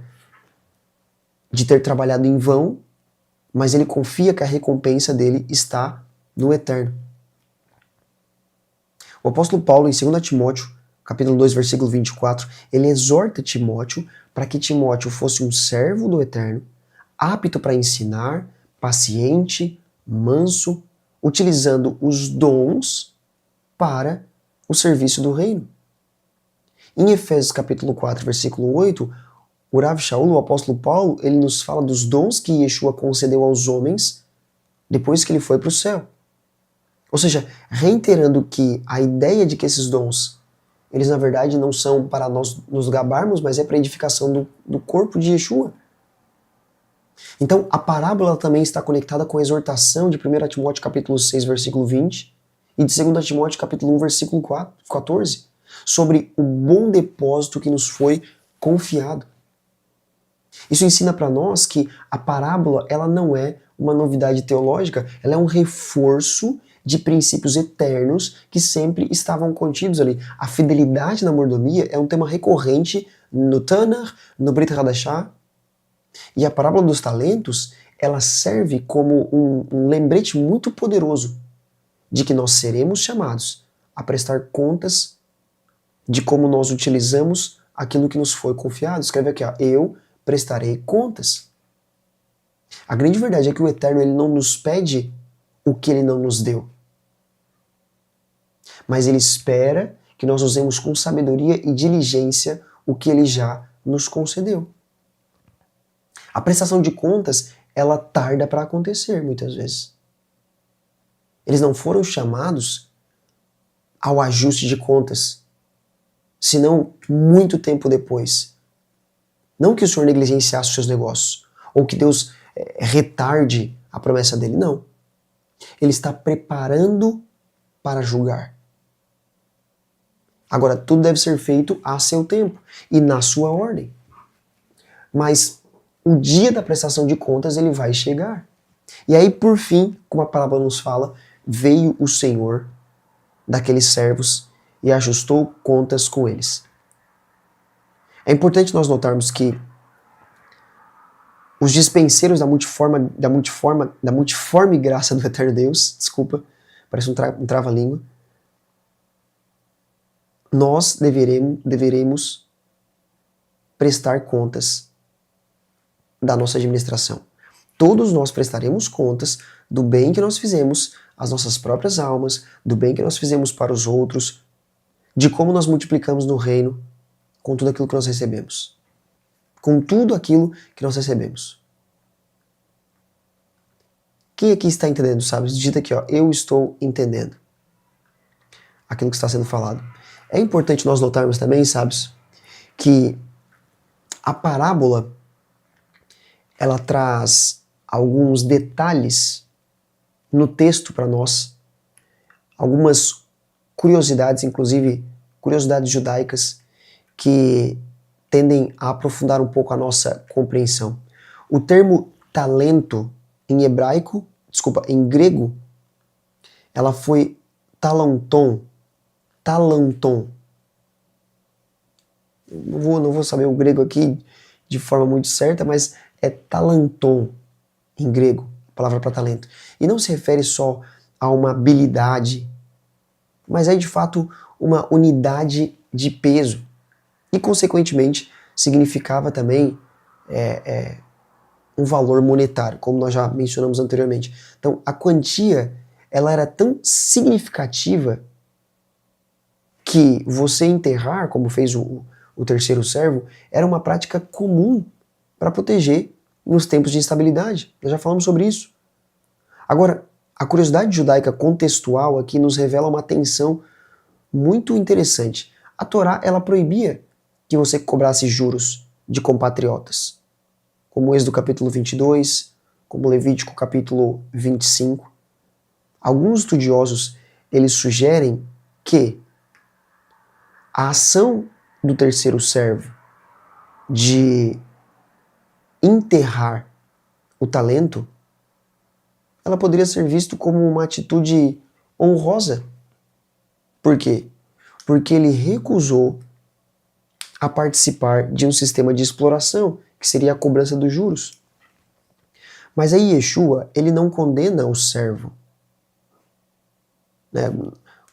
de ter trabalhado em vão, mas ele confia que a recompensa dele está no Eterno. O apóstolo Paulo, em 2 Timóteo, capítulo 2, versículo 24, ele exorta Timóteo para que Timóteo fosse um servo do Eterno, apto para ensinar, paciente, manso, utilizando os dons para o serviço do reino. Em Efésios capítulo 4, versículo 8, o Rav Shaul, o apóstolo Paulo, ele nos fala dos dons que Yeshua concedeu aos homens depois que ele foi para o céu. Ou seja, reiterando que a ideia de que esses dons, eles na verdade não são para nós nos gabarmos, mas é para a edificação do corpo de Yeshua. Então, a parábola também está conectada com a exortação de 1 Timóteo capítulo 6, versículo 20, e de 2 Timóteo capítulo 1, versículo 14, sobre o bom depósito que nos foi confiado. Isso ensina para nós que a parábola ela não é uma novidade teológica, ela é um reforço de princípios eternos que sempre estavam contidos ali. A fidelidade na mordomia é um tema recorrente no Tanakh, no Brit Hadashah, e a parábola dos talentos ela serve como um lembrete muito poderoso de que nós seremos chamados a prestar contas de como nós utilizamos aquilo que nos foi confiado. Escreve aqui, ó, eu prestarei contas. A grande verdade é que o Eterno ele não nos pede o que ele não nos deu. Mas ele espera que nós usemos com sabedoria e diligência o que ele já nos concedeu. A prestação de contas, ela tarda para acontecer muitas vezes. Eles não foram chamados ao ajuste de contas, senão muito tempo depois. Não que o Senhor negligenciasse os seus negócios, ou que Deus retarde a promessa dele, não. Ele está preparando para julgar. Agora, tudo deve ser feito a seu tempo e na sua ordem. Mas o dia da prestação de contas, ele vai chegar. E aí, por fim, como a palavra nos fala, veio o Senhor daqueles servos e ajustou contas com eles. É importante nós notarmos que os dispenseiros da multiforme graça do Eterno Deus, desculpa, parece um trava-língua, nós deveremos prestar contas da nossa administração. Todos nós prestaremos contas do bem que nós fizemos às nossas próprias almas, do bem que nós fizemos para os outros, de como nós multiplicamos no reino com tudo aquilo que nós recebemos. Com tudo aquilo que nós recebemos. Quem aqui está entendendo, sabe? Digita aqui, ó, eu estou entendendo aquilo que está sendo falado. É importante nós notarmos também, sabes, que a parábola ela traz alguns detalhes no texto para nós, algumas curiosidades, inclusive curiosidades judaicas, que tendem a aprofundar um pouco a nossa compreensão. O termo talento em em grego, ela foi talanton. Não vou saber o grego aqui de forma muito certa, mas é talanton em grego, palavra para talento. E não se refere só a uma habilidade, mas é de fato uma unidade de peso. E, consequentemente, significava também um valor monetário, como nós já mencionamos anteriormente. Então, a quantia ela era tão significativa que você enterrar, como fez o terceiro servo, era uma prática comum para proteger nos tempos de instabilidade. Nós já falamos sobre isso. Agora, a curiosidade judaica contextual aqui nos revela uma tensão muito interessante. A Torá, ela proibia que você cobrasse juros de compatriotas, como o Êxodo capítulo 22, como Levítico capítulo 25. Alguns estudiosos, eles sugerem que a ação do terceiro servo de enterrar o talento, ela poderia ser vista como uma atitude honrosa. Por quê? Porque ele recusou a participar de um sistema de exploração, que seria a cobrança dos juros. Mas aí Yeshua, ele não condena o servo. Né?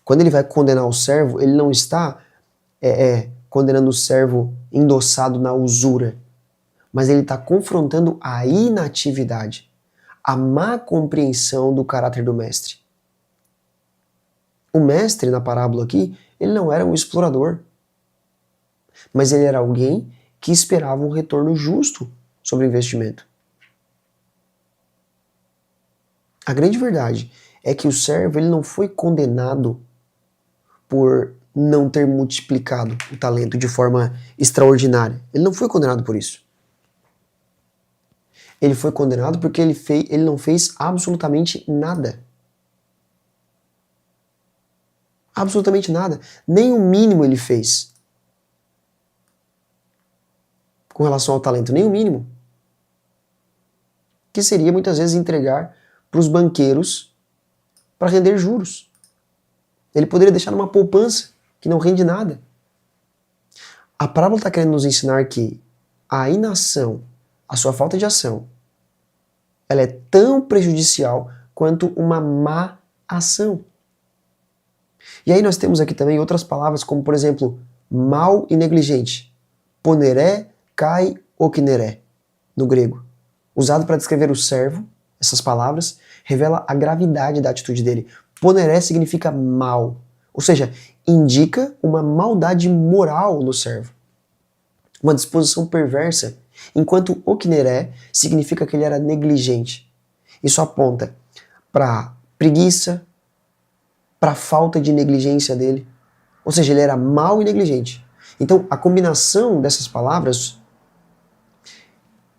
Quando ele vai condenar o servo, ele não está condenando o servo endossado na usura, mas ele está confrontando a inatividade, a má compreensão do caráter do mestre. O mestre, na parábola aqui, ele não era um explorador, mas ele era alguém que esperava um retorno justo sobre o investimento. A grande verdade é que o servo ele não foi condenado por não ter multiplicado o talento de forma extraordinária. Ele não foi condenado por isso. Ele foi condenado porque ele não fez absolutamente nada. Absolutamente nada. Nem o mínimo ele fez. Com relação ao talento, nem o mínimo. Que seria muitas vezes entregar para os banqueiros para render juros. Ele poderia deixar numa poupança que não rende nada. A parábola está querendo nos ensinar que a inação, a sua falta de ação, ela é tão prejudicial quanto uma má ação. E aí nós temos aqui também outras palavras, como por exemplo, mal e negligente. Poneré, kai, okneré, no grego. Usado para descrever o servo, essas palavras, revela a gravidade da atitude dele. Poneré significa mal, ou seja, indica uma maldade moral no servo, uma disposição perversa, enquanto okneré significa que ele era negligente. Isso aponta para preguiça, para a falta de negligência dele, ou seja, ele era mau e negligente. Então, a combinação dessas palavras,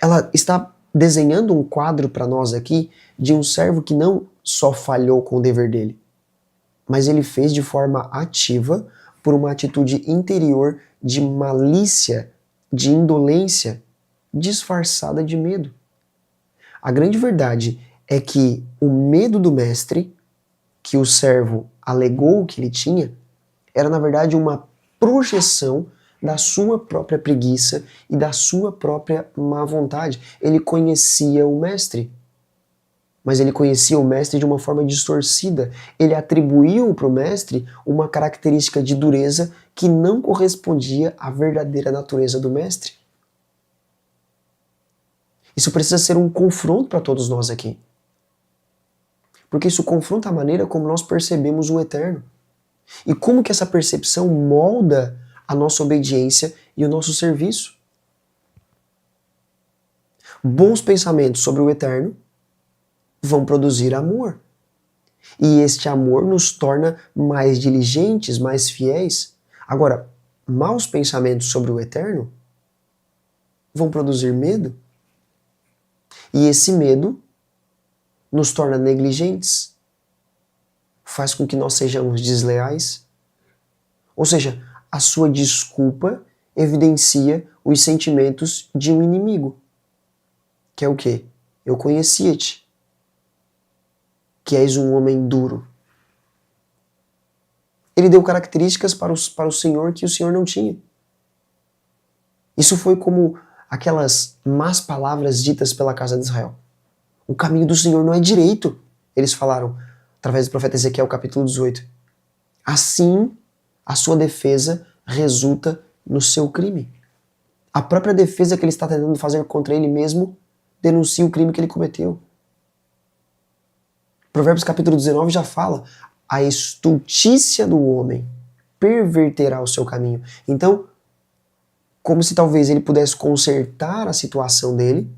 ela está desenhando um quadro para nós aqui de um servo que não só falhou com o dever dele, mas ele fez de forma ativa por uma atitude interior de malícia, de indolência, disfarçada de medo. A grande verdade é que o medo do mestre, que o servo alegou que ele tinha, era na verdade uma projeção da sua própria preguiça e da sua própria má vontade. Ele conhecia o mestre, mas ele conhecia o mestre de uma forma distorcida. Ele atribuiu para o mestre uma característica de dureza que não correspondia à verdadeira natureza do mestre. Isso precisa ser um confronto para todos nós aqui. Porque isso confronta a maneira como nós percebemos o eterno. E como que essa percepção molda a nossa obediência e o nosso serviço. Bons pensamentos sobre o eterno vão produzir amor. E este amor nos torna mais diligentes, mais fiéis. Agora, maus pensamentos sobre o eterno vão produzir medo. E esse medo nos torna negligentes, faz com que nós sejamos desleais. Ou seja, a sua desculpa evidencia os sentimentos de um inimigo. Que é o quê? Eu conhecia-te, que és um homem duro. Ele deu características para o Senhor que o Senhor não tinha. Isso foi como aquelas más palavras ditas pela casa de Israel. O caminho do Senhor não é direito, eles falaram, através do profeta Ezequiel, capítulo 18. Assim, a sua defesa resulta no seu crime. A própria defesa que ele está tentando fazer contra ele mesmo denuncia o crime que ele cometeu. Provérbios capítulo 19 já fala: a estultícia do homem perverterá o seu caminho. Então, como se talvez ele pudesse consertar a situação dele,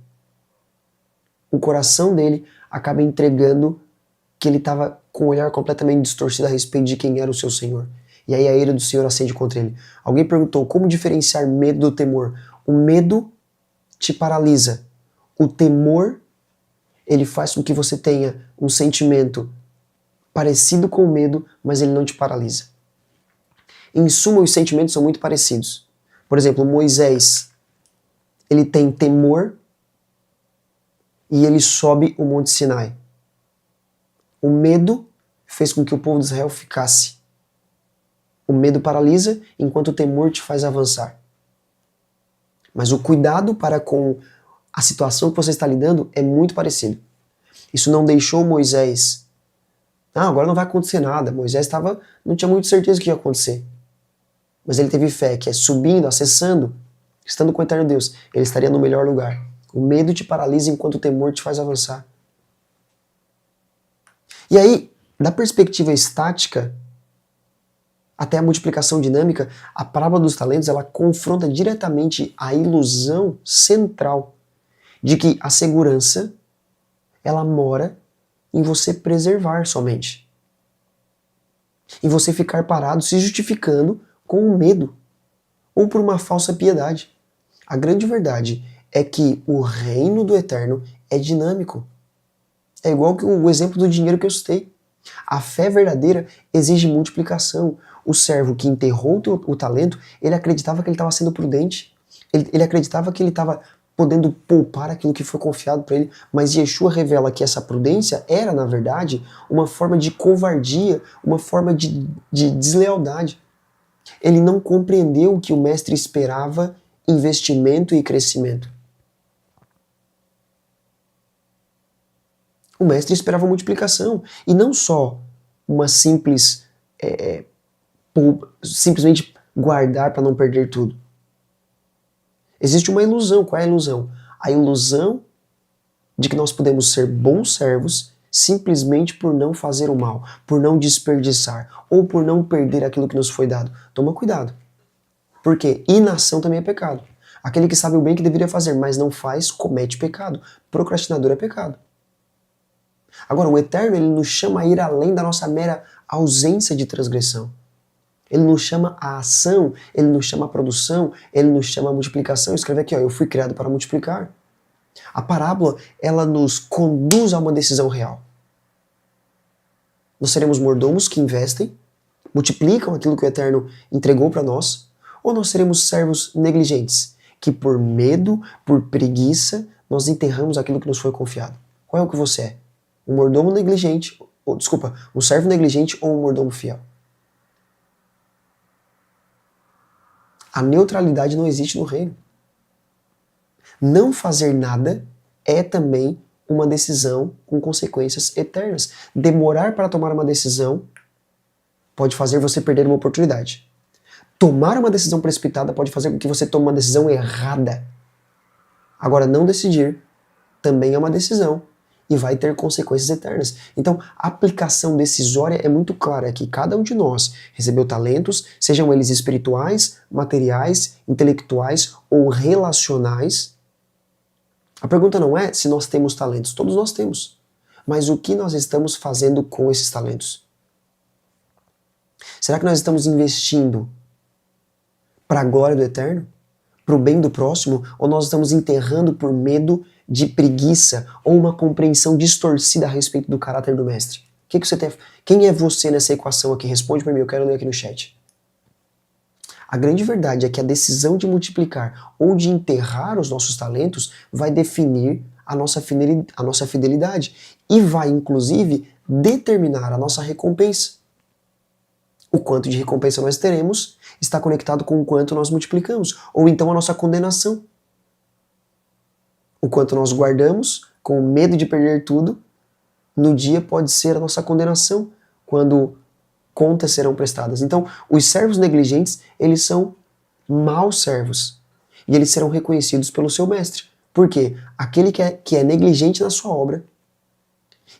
o coração dele acaba entregando que ele estava com o olhar completamente distorcido a respeito de quem era o seu Senhor. E aí a ira do Senhor acende contra ele. Alguém perguntou como diferenciar medo do temor. O medo te paralisa. O temor, ele faz com que você tenha um sentimento parecido com o medo, mas ele não te paralisa. Em suma, os sentimentos são muito parecidos. Por exemplo, Moisés, ele tem temor e ele sobe o Monte Sinai. O medo fez com que o povo de Israel ficasse. O medo paralisa, enquanto o temor te faz avançar. Mas o cuidado para com a situação que você está lidando é muito parecido. Isso não deixou Moisés... agora não vai acontecer nada. Moisés não tinha muito certeza do que ia acontecer. Mas ele teve fé, que é subindo, acessando, estando com o eterno Deus, ele estaria no melhor lugar. O medo te paralisa enquanto o temor te faz avançar. E aí, da perspectiva estática até a multiplicação dinâmica, a parábola dos talentos ela confronta diretamente a ilusão central de que a segurança ela mora em você preservar somente. Em você ficar parado se justificando com o medo ou por uma falsa piedade. A grande verdade é que o reino do eterno é dinâmico. É igual que o exemplo do dinheiro que eu citei. A fé verdadeira exige multiplicação. O servo que enterrou o talento, ele acreditava que ele estava sendo prudente. Ele acreditava que ele estava podendo poupar aquilo que foi confiado para ele. Mas Yeshua revela que essa prudência era, na verdade, uma forma de covardia, uma forma de deslealdade. Ele não compreendeu que o mestre esperava investimento e crescimento. O mestre esperava multiplicação, e não só uma simples simplesmente guardar para não perder tudo. Existe uma ilusão. Qual é a ilusão? A ilusão de que nós podemos ser bons servos simplesmente por não fazer o mal, por não desperdiçar, ou por não perder aquilo que nos foi dado. Toma cuidado. Porque inação também é pecado. Aquele que sabe o bem que deveria fazer, mas não faz, comete pecado. Procrastinador é pecado. Agora, o Eterno, ele nos chama a ir além da nossa mera ausência de transgressão. Ele nos chama a ação, ele nos chama a produção, ele nos chama a multiplicação. Escreve aqui, ó, eu fui criado para multiplicar. A parábola, ela nos conduz a uma decisão real. Nós seremos mordomos que investem, multiplicam aquilo que o Eterno entregou para nós, ou nós seremos servos negligentes, que por medo, por preguiça, nós enterramos aquilo que nos foi confiado. Qual é o que você é? Um mordomo negligente, um servo negligente ou um mordomo fiel? A neutralidade não existe no reino. Não fazer nada é também uma decisão com consequências eternas. Demorar para tomar uma decisão pode fazer você perder uma oportunidade. Tomar uma decisão precipitada pode fazer com que você tome uma decisão errada. Agora, não decidir também é uma decisão e vai ter consequências eternas. Então, a aplicação decisória é muito clara aqui. Cada um de nós recebeu talentos, sejam eles espirituais, materiais, intelectuais ou relacionais. A pergunta não é se nós temos talentos, todos nós temos. Mas o que nós estamos fazendo com esses talentos? Será que nós estamos investindo para a glória do Eterno? Para o bem do próximo? Ou nós estamos enterrando por medo de preguiça ou uma compreensão distorcida a respeito do caráter do Mestre? Que você tem? Quem é você nessa equação aqui? Responde para mim, eu quero ler aqui no chat. A grande verdade é que a decisão de multiplicar ou de enterrar os nossos talentos vai definir a nossa fidelidade e vai, inclusive, determinar a nossa recompensa. O quanto de recompensa nós teremos está conectado com o quanto nós multiplicamos, ou então a nossa condenação. O quanto nós guardamos, com medo de perder tudo, no dia pode ser a nossa condenação, quando contas serão prestadas. Então, os servos negligentes, eles são maus servos. E eles serão reconhecidos pelo seu mestre. Por quê? Aquele que é negligente na sua obra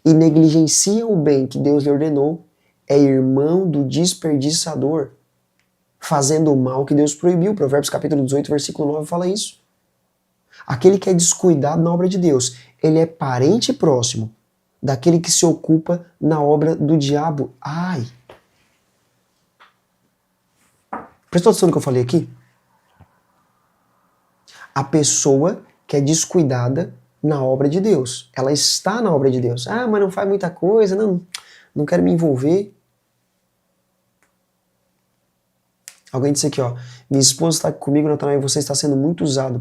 e negligencia o bem que Deus lhe ordenou é irmão do desperdiçador, fazendo o mal que Deus proibiu. Provérbios capítulo 18, versículo 9 fala isso. Aquele que é descuidado na obra de Deus, ele é parente próximo daquele que se ocupa na obra do diabo. Ai! Prestou atenção no que eu falei aqui? A pessoa que é descuidada na obra de Deus. Ela está na obra de Deus. Ah, mas não faz muita coisa, não quero me envolver. Alguém disse aqui, ó, minha esposa está aqui comigo, Natanael, e você está sendo muito usado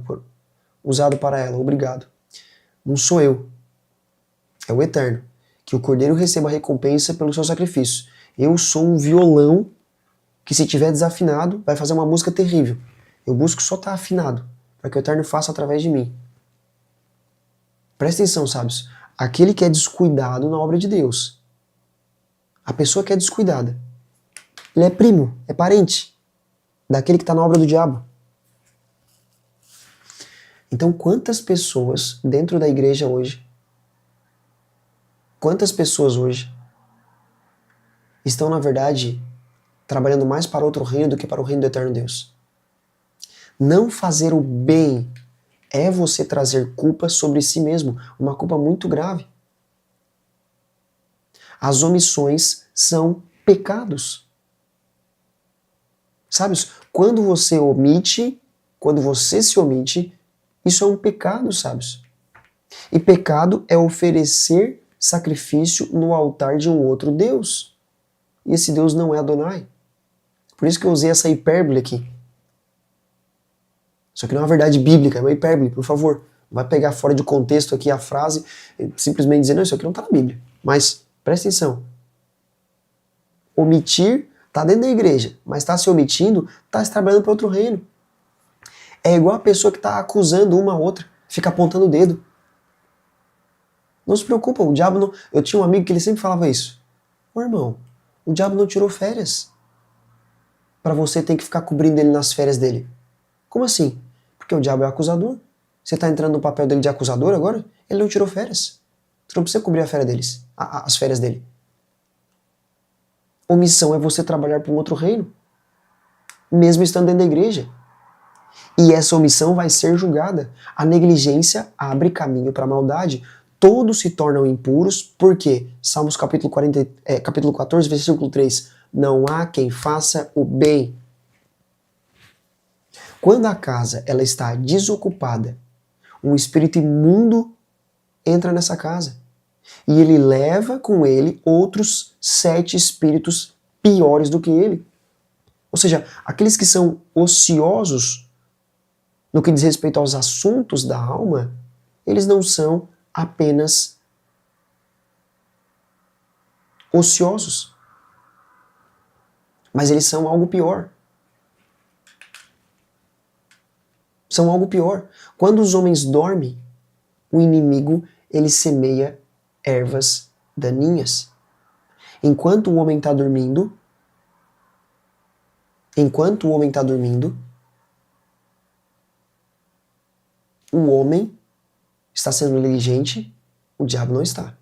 para ela, obrigado. Não sou eu, é o Eterno, que o Cordeiro receba a recompensa pelo seu sacrifício. Eu sou um violão que, se tiver desafinado, vai fazer uma música terrível. Eu busco só estar afinado, para que o Eterno faça através de mim. Presta atenção, sábios. Aquele que é descuidado na obra de Deus, a pessoa que é descuidada, ele é primo, é parente daquele que está na obra do diabo. Então, quantas pessoas dentro da igreja hoje, estão, na verdade, trabalhando mais para outro reino do que para o reino do eterno Deus? Não fazer o bem é você trazer culpa sobre si mesmo, uma culpa muito grave. As omissões são pecados. Sabe, quando você se omite, isso é um pecado, sabes? E pecado é oferecer sacrifício no altar de um outro Deus. E esse Deus não é Adonai. Por isso que eu usei essa hipérbole aqui. Isso aqui não é uma verdade bíblica, é uma hipérbole, por favor. Não vai pegar fora de contexto aqui a frase e simplesmente dizer, não, isso aqui não está na Bíblia. Mas, presta atenção. Omitir está dentro da igreja, mas está se omitindo, está se trabalhando para outro reino. É igual a pessoa que está acusando uma a outra, fica apontando o dedo. Não se preocupa, o diabo não... Eu tinha um amigo que ele sempre falava isso. Ô irmão, o diabo não tirou férias. para você ter que ficar cobrindo ele nas férias dele? Como assim? Porque o diabo é acusador. Você está entrando no papel dele de acusador agora? Ele não tirou férias. Você não precisa cobrir a férias deles, as férias dele. Omissão é você trabalhar para um outro reino, mesmo estando dentro da igreja. E essa omissão vai ser julgada. A negligência abre caminho para a maldade. Todos se tornam impuros, porque Salmos capítulo 14, versículo 3, não há quem faça o bem. Quando a casa ela está desocupada, um espírito imundo entra nessa casa. E ele leva com ele outros 7 espíritos piores do que ele. Ou seja, aqueles que são ociosos no que diz respeito aos assuntos da alma, eles não são apenas ociosos, mas eles são algo pior. São algo pior. Quando os homens dormem, o inimigo ele semeia ervas daninhas. Enquanto o homem está dormindo, o homem está sendo negligente, o diabo não está.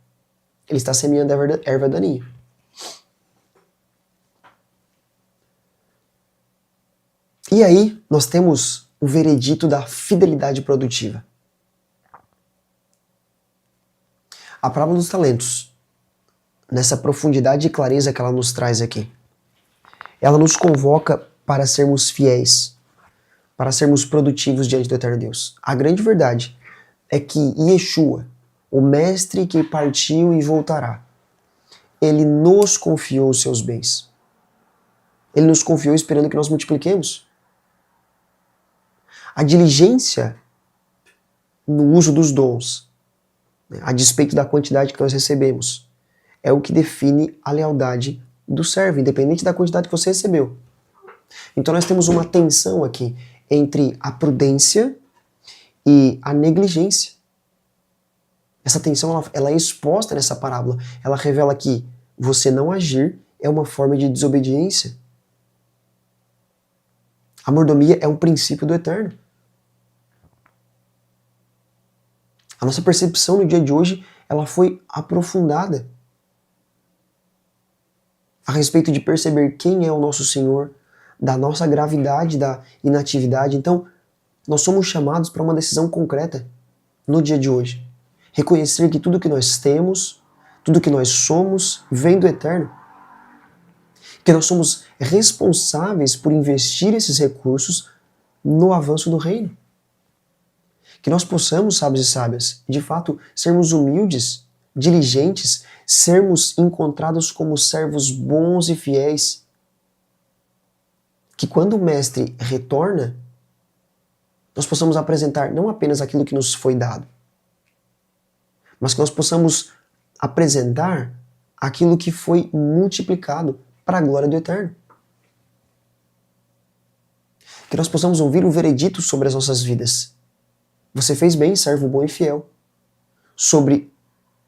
Ele está semeando erva daninha. E aí, nós temos o veredito da fidelidade produtiva. A parábola dos talentos, nessa profundidade e clareza que ela nos traz aqui, ela nos convoca para sermos fiéis, para sermos produtivos diante do eterno Deus. A grande verdade é que Yeshua, o mestre que partiu e voltará, ele nos confiou os seus bens. Ele nos confiou esperando que nós multipliquemos. A diligência no uso dos dons, a despeito da quantidade que nós recebemos, é o que define a lealdade do servo, independente da quantidade que você recebeu. Então nós temos uma tensão aqui entre a prudência e a negligência. Essa tensão ela é exposta nessa parábola. Ela revela que você não agir é uma forma de desobediência. A mordomia é um princípio do eterno. A nossa percepção no dia de hoje ela foi aprofundada a respeito de perceber quem é o nosso Senhor, da nossa gravidade, da inatividade. Então, nós somos chamados para uma decisão concreta no dia de hoje. Reconhecer que tudo que nós temos, tudo que nós somos, vem do eterno. Que nós somos responsáveis por investir esses recursos no avanço do reino. Que nós possamos, sábios e sábias, de fato, sermos humildes, diligentes, sermos encontrados como servos bons e fiéis. Que quando o mestre retorna, nós possamos apresentar não apenas aquilo que nos foi dado, mas que nós possamos apresentar aquilo que foi multiplicado para a glória do eterno. Que nós possamos ouvir o veredito sobre as nossas vidas. Você fez bem, servo bom e fiel. Sobre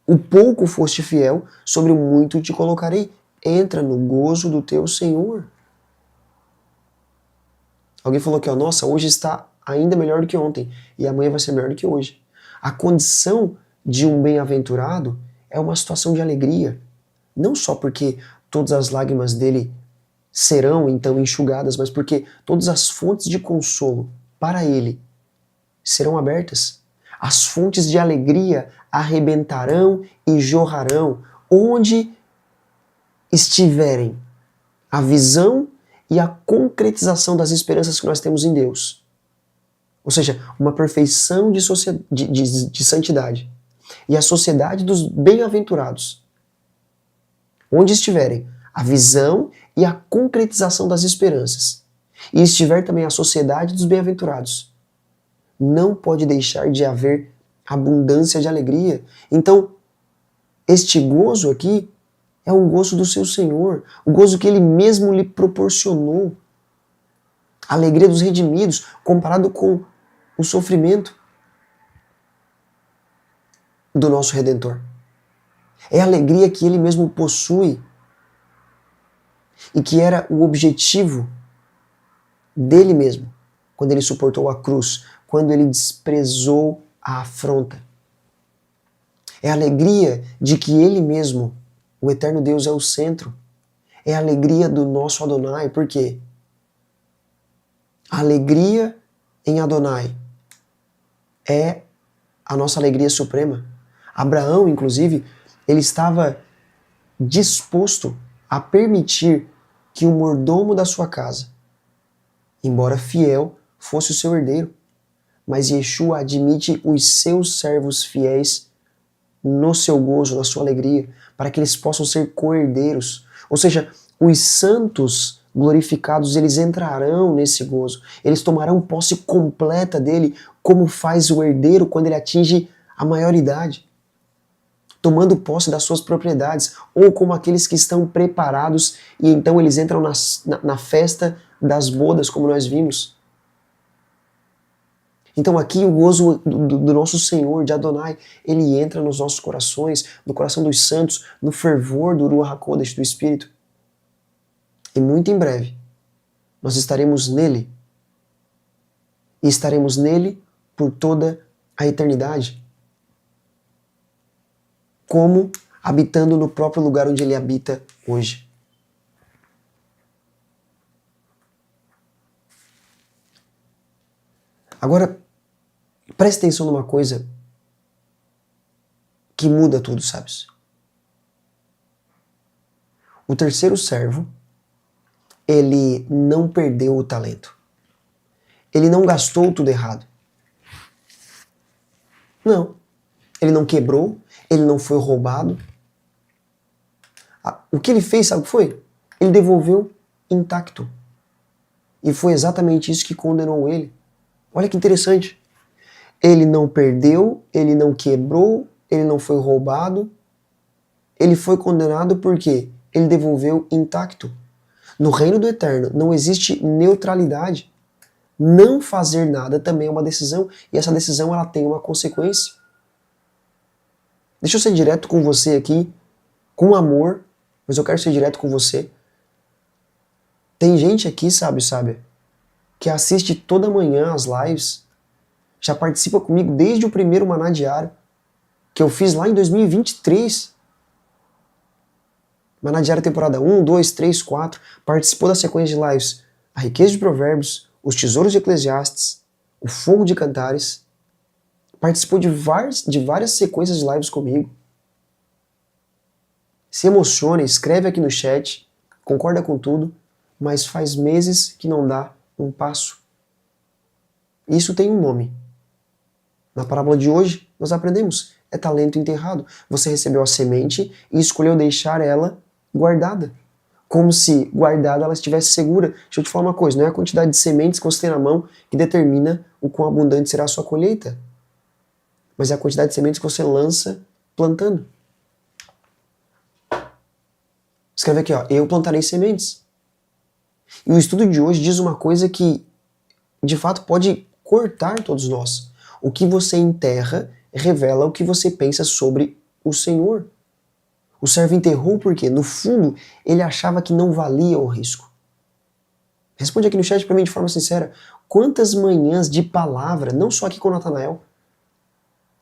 o pouco foste fiel, sobre o muito te colocarei. Entra no gozo do teu Senhor. Alguém falou que, nossa, hoje está ainda melhor do que ontem, e amanhã vai ser melhor do que hoje. A condição de um bem-aventurado é uma situação de alegria, não só porque todas as lágrimas dele serão então enxugadas, mas porque todas as fontes de consolo para ele serão abertas. As fontes de alegria arrebentarão e jorrarão onde estiverem a visão e a concretização das esperanças que nós temos em Deus. Ou seja, uma perfeição de santidade. E a sociedade dos bem-aventurados. Onde estiverem a visão e a concretização das esperanças. E estiver também a sociedade dos bem-aventurados. Não pode deixar de haver abundância de alegria. Então, este gozo aqui é um gozo do seu Senhor, o gozo que Ele mesmo lhe proporcionou. A alegria dos redimidos, comparado com o sofrimento do nosso Redentor. É a alegria que Ele mesmo possui e que era o objetivo dele mesmo, quando ele suportou a cruz, quando ele desprezou a afronta. É a alegria de que ele mesmo, o eterno Deus, é o centro. É a alegria do nosso Adonai. Por quê? A alegria em Adonai é a nossa alegria suprema. Abraão, inclusive, ele estava disposto a permitir que o mordomo da sua casa, embora fiel, fosse o seu herdeiro. Mas Yeshua admite os seus servos fiéis no seu gozo, na sua alegria, para que eles possam ser co-herdeiros. Ou seja, os santos glorificados, eles entrarão nesse gozo. Eles tomarão posse completa dele, como faz o herdeiro quando ele atinge a maioridade, tomando posse das suas propriedades, ou como aqueles que estão preparados e então eles entram na festa das bodas, como nós vimos. Então aqui o gozo do nosso Senhor, de Adonai, ele entra nos nossos corações, no coração dos santos, no fervor do Ruach HaKodesh, do Espírito. E muito em breve, nós estaremos nele. E estaremos nele por toda a eternidade. Como habitando no próprio lugar onde ele habita hoje. Agora, preste atenção numa coisa que muda tudo, sabes? O terceiro servo, ele não perdeu o talento. Ele não gastou tudo errado. Não. Ele não quebrou, ele não foi roubado. O que ele fez, sabe o que foi? Ele devolveu intacto. E foi exatamente isso que condenou ele. Olha que interessante. Ele não perdeu, ele não quebrou, ele não foi roubado. Ele foi condenado porque ele devolveu intacto. No reino do eterno não existe neutralidade. Não fazer nada também é uma decisão, e essa decisão ela tem uma consequência. Deixa eu ser direto com você aqui, com amor, mas eu quero ser direto com você. Tem gente aqui, sabe, que assiste toda manhã as lives, já participa comigo desde o primeiro Maná Diário, que eu fiz lá em 2023. Maná Diário temporada 1, 2, 3, 4, participou da sequência de lives A Riqueza de Provérbios, Os Tesouros de Eclesiastes, O Fogo de Cantares, participou de várias sequências de lives comigo. Se emociona, escreve aqui no chat, concorda com tudo, mas faz meses que não dá um passo. Isso tem um nome. Na parábola de hoje, nós aprendemos, é talento enterrado. Você recebeu a semente e escolheu deixar ela guardada. Como se guardada ela estivesse segura. Deixa eu te falar uma coisa, não é a quantidade de sementes que você tem na mão que determina o quão abundante será a sua colheita. Mas é a quantidade de sementes que você lança plantando. Escreve aqui, ó, eu plantarei sementes. E o estudo de hoje diz uma coisa que, de fato, pode cortar todos nós. O que você enterra revela o que você pensa sobre o Senhor. O servo enterrou porque, no fundo, ele achava que não valia o risco. Responde aqui no chat para mim de forma sincera. Quantas manhãs de palavra, não só aqui com o Natanael,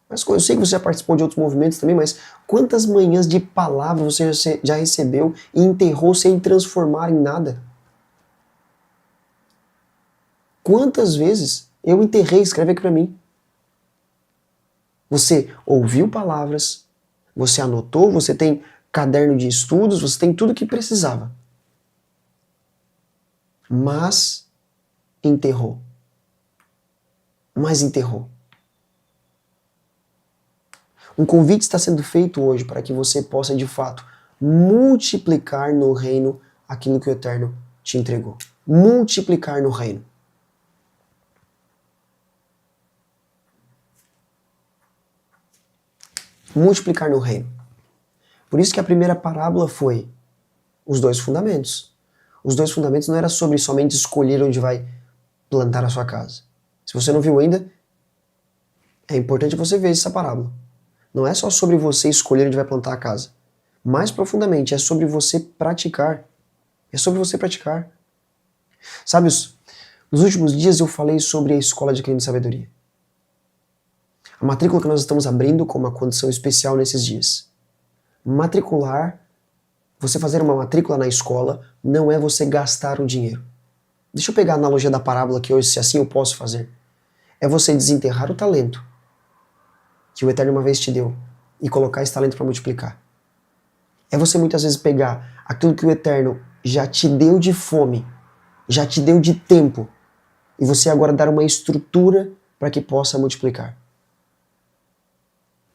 mas eu sei que você já participou de outros movimentos também, mas quantas manhãs de palavra você já recebeu e enterrou sem transformar em nada? Quantas vezes eu enterrei? Escreve aqui para mim. Você ouviu palavras, você anotou, você tem caderno de estudos, você tem tudo o que precisava. Mas enterrou. Mas enterrou. Um convite está sendo feito hoje para que você possa, de fato, multiplicar no reino aquilo que o Eterno te entregou. Multiplicar no reino. Multiplicar no reino. Por isso que a primeira parábola foi os dois fundamentos. Os dois fundamentos não era sobre somente escolher onde vai plantar a sua casa. Se você não viu ainda, é importante você ver essa parábola. Não é só sobre você escolher onde vai plantar a casa. Mais profundamente, é sobre você praticar. É sobre você praticar. Sabe, Nos últimos dias eu falei sobre a Escola Adquirindo Sabedoria. A matrícula que nós estamos abrindo com uma condição especial nesses dias. Você fazer uma matrícula na escola não é você gastar o dinheiro. Deixa eu pegar a analogia da parábola aqui hoje, se assim eu posso fazer. É você desenterrar o talento que o Eterno uma vez te deu e colocar esse talento para multiplicar. É você muitas vezes pegar aquilo que o Eterno já te deu de fome, já te deu de tempo, e você agora dar uma estrutura para que possa multiplicar.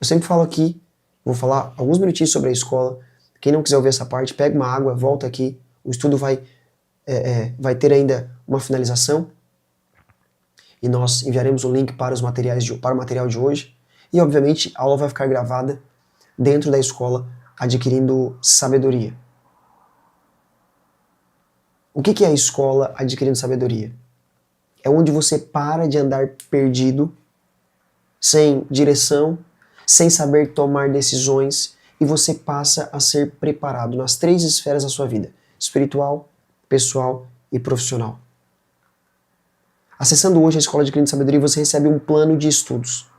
Eu sempre falo aqui, vou falar alguns minutinhos sobre a escola. Quem não quiser ouvir essa parte, pega uma água, volta aqui. O estudo vai ter ainda uma finalização. E nós enviaremos o link para o material de hoje. E, obviamente, a aula vai ficar gravada dentro da escola Adquirindo Sabedoria. O que é a escola Adquirindo Sabedoria? É onde você para de andar perdido, sem direção, sem saber tomar decisões, e você passa a ser preparado nas 3 esferas da sua vida: espiritual, pessoal e profissional. Acessando hoje a Escola Adquirindo Sabedoria, você recebe um plano de estudos.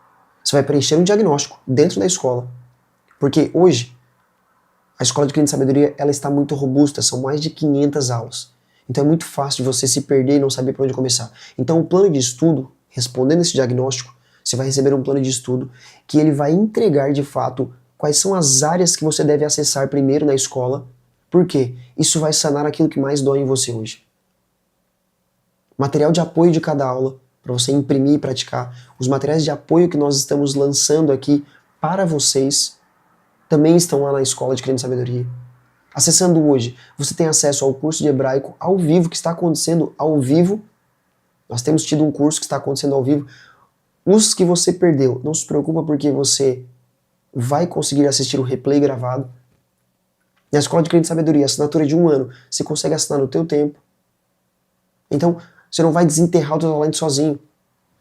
Você vai preencher um diagnóstico dentro da escola, porque hoje a Escola Adquirindo Sabedoria ela está muito robusta, são mais de 500 aulas. Então é muito fácil de você se perder e não saber por onde começar. Então o plano de estudo, respondendo esse diagnóstico, você vai receber um plano de estudo que ele vai entregar de fato quais são as áreas que você deve acessar primeiro na escola. Por quê? Isso vai sanar aquilo que mais dói em você hoje. Material de apoio de cada aula, para você imprimir e praticar. Os materiais de apoio que nós estamos lançando aqui para vocês também estão lá na Escola Adquirindo Sabedoria. Acessando hoje, você tem acesso ao curso de hebraico ao vivo, que está acontecendo ao vivo. Nós temos tido um curso que está acontecendo ao vivo. Os que você perdeu, não se preocupa, porque você vai conseguir assistir o replay gravado. Na Escola Adquirindo Sabedoria, assinatura de 1 ano, você consegue assinar no teu tempo. Então, você não vai desenterrar o teu talento sozinho.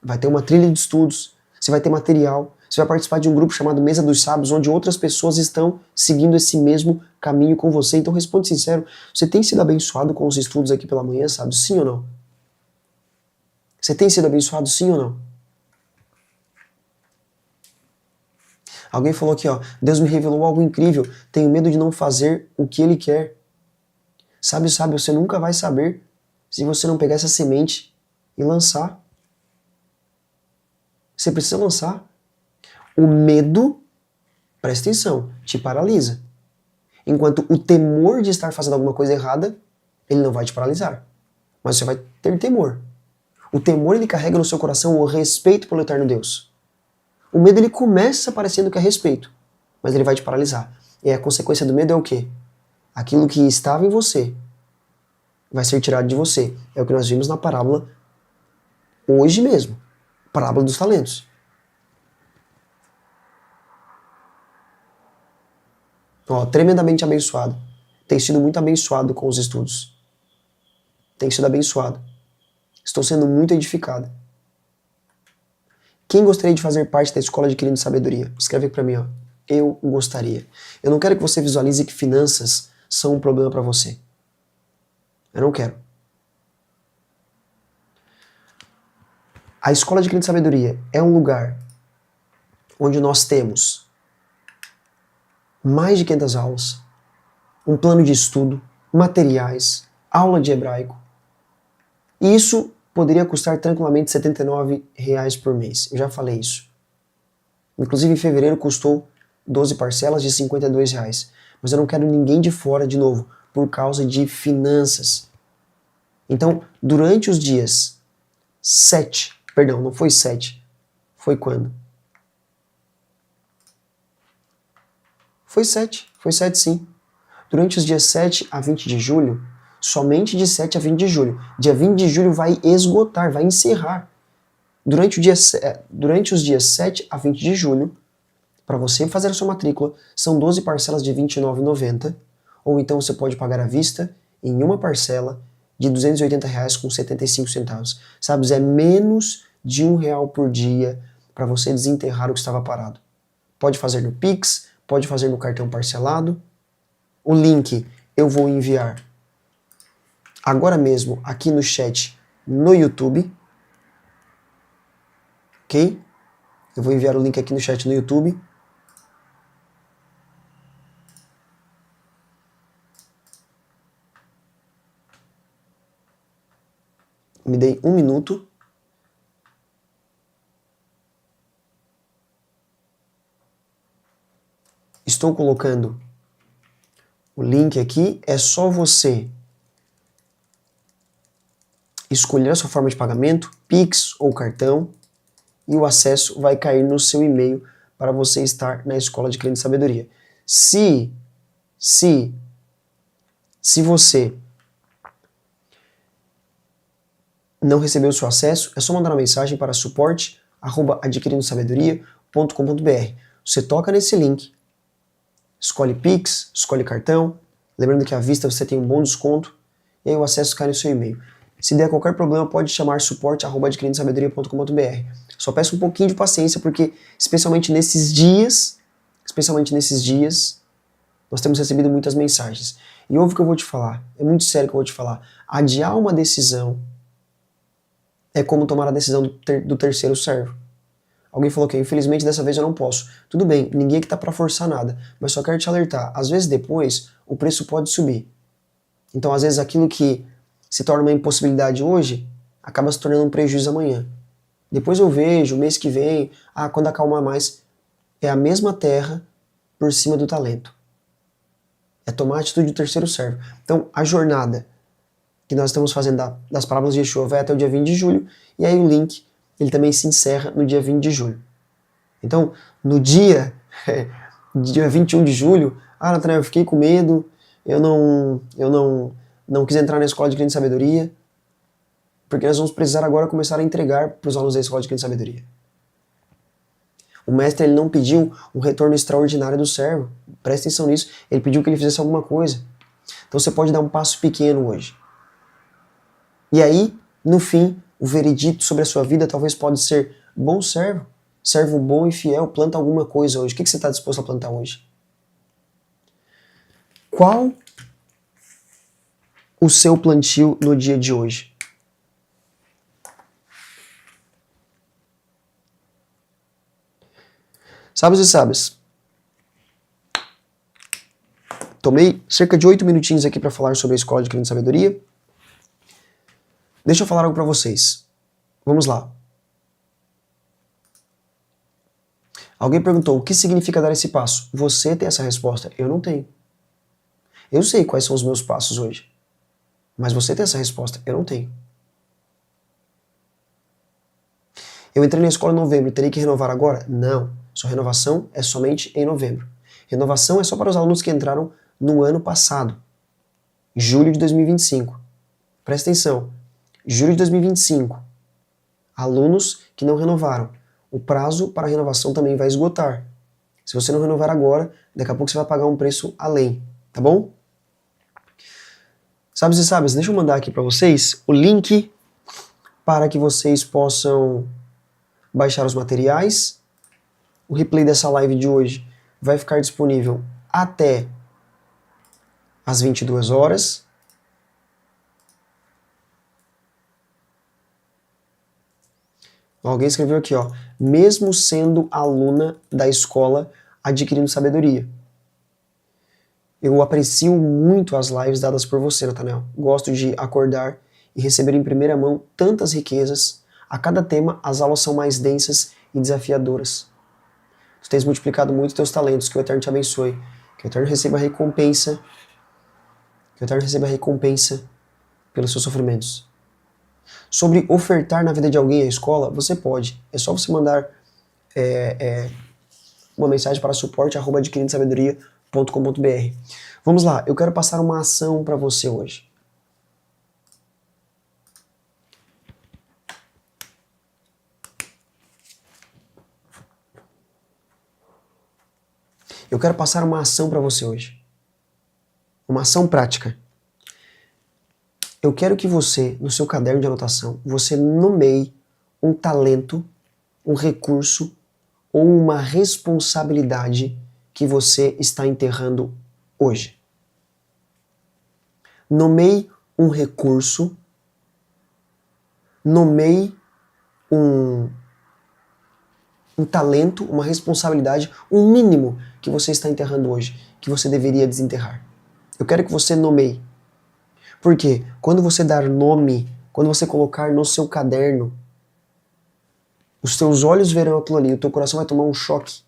Vai ter uma trilha de estudos, você vai ter material, você vai participar de um grupo chamado Mesa dos Sábios, onde outras pessoas estão seguindo esse mesmo caminho com você. Então responde sincero, você tem sido abençoado com os estudos aqui pela manhã, sabe? Sim ou não? Você tem sido abençoado, sim ou não? Alguém falou aqui, ó, Deus me revelou algo incrível, tenho medo de não fazer o que Ele quer. Sabe, você nunca vai saber se você não pegar essa semente e lançar. Você precisa lançar. O medo, presta atenção, te paralisa. Enquanto o temor de estar fazendo alguma coisa errada, ele não vai te paralisar. Mas você vai ter temor. O temor, ele carrega no seu coração o respeito pelo eterno Deus. O medo, ele começa parecendo que é respeito, mas ele vai te paralisar. E a consequência do medo é o quê? Aquilo que estava em você vai ser tirado de você. É o que nós vimos na parábola hoje mesmo. Parábola dos talentos. Ó, tremendamente abençoado. Tem sido muito abençoado com os estudos. Tem sido abençoado. Estou sendo muito edificado. Quem gostaria de fazer parte da Escola Adquirindo Sabedoria? Escreve aqui pra mim, ó. Eu gostaria. Eu não quero que você visualize que finanças são um problema para você. Eu não quero. A Escola Adquirindo Sabedoria é um lugar onde nós temos mais de 500 aulas, um plano de estudo, materiais, aula de hebraico. E isso poderia custar tranquilamente R$ 79,00 por mês. Eu já falei isso. Inclusive em fevereiro custou 12 parcelas de R$ 52,00. Mas eu não quero ninguém de fora de novo, por causa de finanças. Então, durante os dias 7, perdão, não foi 7, foi quando? Foi 7 sim. Durante os dias 7 a 20 de julho, somente de 7 a 20 de julho. Dia 20 de julho vai esgotar, vai encerrar. Durante os dias 7 a 20 de julho, para você fazer a sua matrícula, são 12 parcelas de R$ 29,90, ou então você pode pagar à vista em uma parcela de R$ 280,75. Sabe, é menos de R$ 1 por dia para você desenterrar o que estava parado. Pode fazer no Pix, pode fazer no cartão parcelado. O link eu vou enviar agora mesmo aqui no chat no YouTube, ok? Eu vou enviar o link aqui no chat no YouTube. Me dei 1 minuto. Estou colocando o link aqui. É só você escolher a sua forma de pagamento, Pix ou cartão, e o acesso vai cair no seu e-mail para você estar na Escola Adquirindo Sabedoria. Se você não recebeu o seu acesso, é só mandar uma mensagem para suporte@adquirindosabedoria.com.br. Você toca nesse link, escolhe Pix, escolhe cartão, lembrando que à vista você tem um bom desconto, e aí o acesso cai no seu e-mail. Se der qualquer problema, pode chamar suporte@adquirindosabedoria.com.br. Só peço um pouquinho de paciência, porque especialmente nesses dias, nós temos recebido muitas mensagens. E ouve o que eu vou te falar, é muito sério o que eu vou te falar. Adiar uma decisão é como tomar a decisão do terceiro servo. Alguém falou que infelizmente dessa vez eu não posso. Tudo bem, ninguém aqui tá para forçar nada, mas só quero te alertar, às vezes depois o preço pode subir. Então às vezes aquilo que se torna uma impossibilidade hoje, acaba se tornando um prejuízo amanhã. Depois eu vejo, mês que vem, quando acalmar mais, é a mesma terra por cima do talento. É tomar a atitude do terceiro servo. Então a jornada que nós estamos fazendo das parábolas de Yeshua vai até o dia 20 de julho, e aí o link ele também se encerra no dia 20 de julho. Então, no dia 21 de julho, Natanael, eu fiquei com medo, eu não quis entrar na Escola Adquirindo Sabedoria, porque nós vamos precisar agora começar a entregar para os alunos da Escola Adquirindo Sabedoria. O mestre ele não pediu um retorno extraordinário do servo, presta atenção nisso, ele pediu que ele fizesse alguma coisa. Então você pode dar um passo pequeno hoje. E aí, no fim, o veredito sobre a sua vida talvez pode ser: bom servo, servo bom e fiel, planta alguma coisa hoje. O que você está disposto a plantar hoje? Qual o seu plantio no dia de hoje? Sábios e sábias, tomei cerca de 8 minutinhos aqui para falar sobre a Escola Adquirindo Sabedoria. Deixa eu falar algo para vocês. Vamos lá. Alguém perguntou: o que significa dar esse passo? Você tem essa resposta? Eu não tenho. Eu sei quais são os meus passos hoje. Mas você tem essa resposta? Eu não tenho. Eu entrei na escola em novembro, terei que renovar agora? Não. Sua renovação é somente em novembro. Renovação é só para os alunos que entraram no ano passado, julho de 2025. Presta atenção. Julho de 2025. Alunos que não renovaram. O prazo para a renovação também vai esgotar. Se você não renovar agora, daqui a pouco você vai pagar um preço além, tá bom? Sábios e sábias, deixa eu mandar aqui para vocês o link para que vocês possam baixar os materiais. O replay dessa live de hoje vai ficar disponível até às 22 horas. Alguém escreveu aqui, ó, mesmo sendo aluna da Escola Adquirindo Sabedoria. Eu aprecio muito as lives dadas por você, Natanael. Gosto de acordar e receber em primeira mão tantas riquezas. A cada tema, as aulas são mais densas e desafiadoras. Tu tens multiplicado muito teus talentos, que o Eterno te abençoe. Que o Eterno receba a recompensa. Que o Eterno receba a recompensa pelos seus sofrimentos. Sobre ofertar na vida de alguém à escola, você pode. É só você mandar uma mensagem para suporte@adquirindosabedoria.com.br. Vamos lá, eu quero passar uma ação para você hoje. Eu quero passar uma ação para você hoje. Uma ação prática. Eu quero que você, no seu caderno de anotação, você nomeie um talento, um recurso ou uma responsabilidade que você está enterrando hoje. Nomeie um recurso nomeie um talento, uma responsabilidade, um mínimo que você está enterrando hoje, que você deveria desenterrar. Eu quero que você nomeie. Porque quando você dar nome, quando você colocar no seu caderno, os teus olhos verão aquilo ali, o teu coração vai tomar um choque.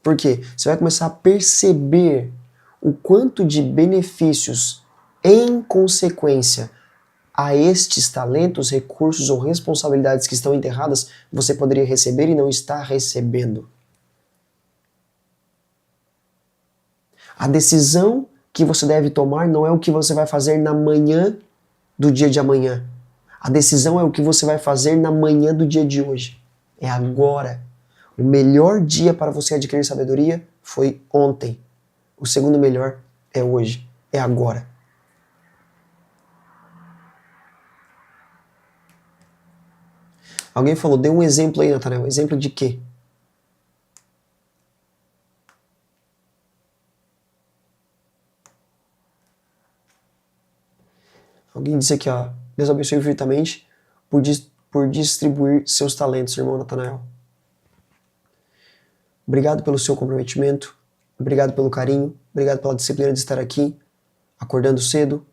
Por quê? Você vai começar a perceber o quanto de benefícios em consequência a estes talentos, recursos ou responsabilidades que estão enterradas, você poderia receber e não está recebendo. A decisão que você deve tomar não é o que você vai fazer na manhã do dia de amanhã. A decisão é o que você vai fazer na manhã do dia de hoje. É agora. O melhor dia para você adquirir sabedoria foi ontem. O segundo melhor é hoje. É agora. Alguém falou, dê um exemplo aí, Natanael. Exemplo de quê? Alguém disse aqui, ó, Deus abençoe infinitamente por distribuir seus talentos, irmão Natanael. Obrigado pelo seu comprometimento, obrigado pelo carinho, obrigado pela disciplina de estar aqui, acordando cedo.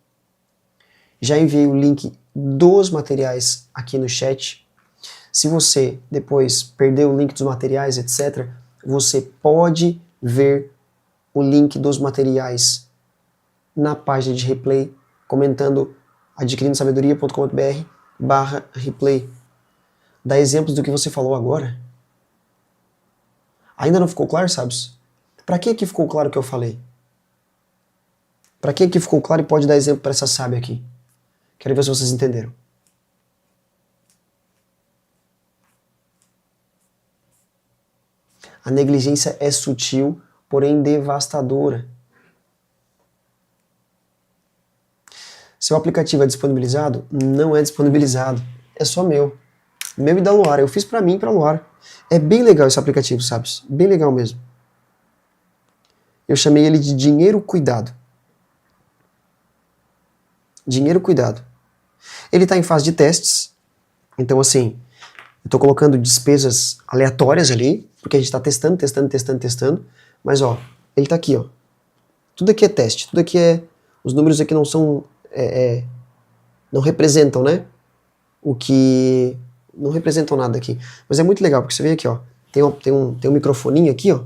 Já enviei o link dos materiais aqui no chat. Se você depois perdeu o link dos materiais, etc., você pode ver o link dos materiais na página de replay, comentando adquirindosabedoria.com.br/replay. Dá exemplos do que você falou agora. Ainda não ficou claro, sabes? Para que ficou claro o que eu falei? Para que ficou claro e pode dar exemplo para essa sábia aqui? Quero ver se vocês entenderam. A negligência é sutil, porém devastadora. Seu aplicativo é disponibilizado? Não é disponibilizado. É só meu. Meu e da Luara. Eu fiz pra mim e pra Luara. É bem legal esse aplicativo, sabes? Bem legal mesmo. Eu chamei ele de Dinheiro Cuidado. Dinheiro Cuidado. Ele tá em fase de testes. Então, assim, eu tô colocando despesas aleatórias ali, porque a gente tá testando. Mas, ó, ele tá aqui, ó. Tudo aqui é teste. Tudo aqui é... Os números aqui não são... não representam, né? O que... Não representam nada aqui. Mas é muito legal, porque você vê aqui, ó. Tem um microfoninho aqui, ó.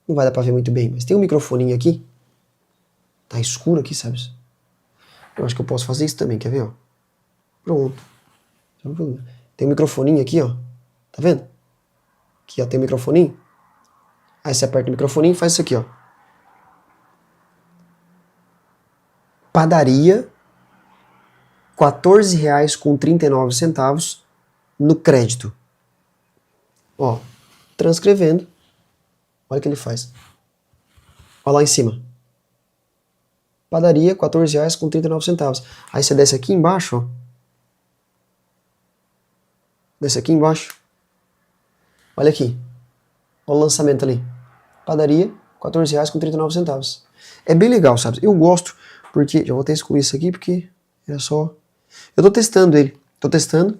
Não vai dar pra ver muito bem, mas tem um microfoninho aqui. Tá escuro aqui, sabe? Eu acho que eu posso fazer isso também, quer ver, ó? Pronto. Tem um microfoninho aqui, ó. Tá vendo? Aqui, ó, tem um microfoninho. Aí você aperta o microfoninho e faz isso aqui, ó. Padaria, R$14,39 no crédito. Ó, transcrevendo. Olha o que ele faz. Olha lá em cima. Padaria, R$14,39. Aí você desce aqui embaixo, ó. Desce aqui embaixo. Olha aqui. Olha o lançamento ali. Padaria, R$14,39. É bem legal, sabe? Eu gosto, porque... Já vou até excluir isso aqui, porque é só... Eu tô testando ele. Tô testando.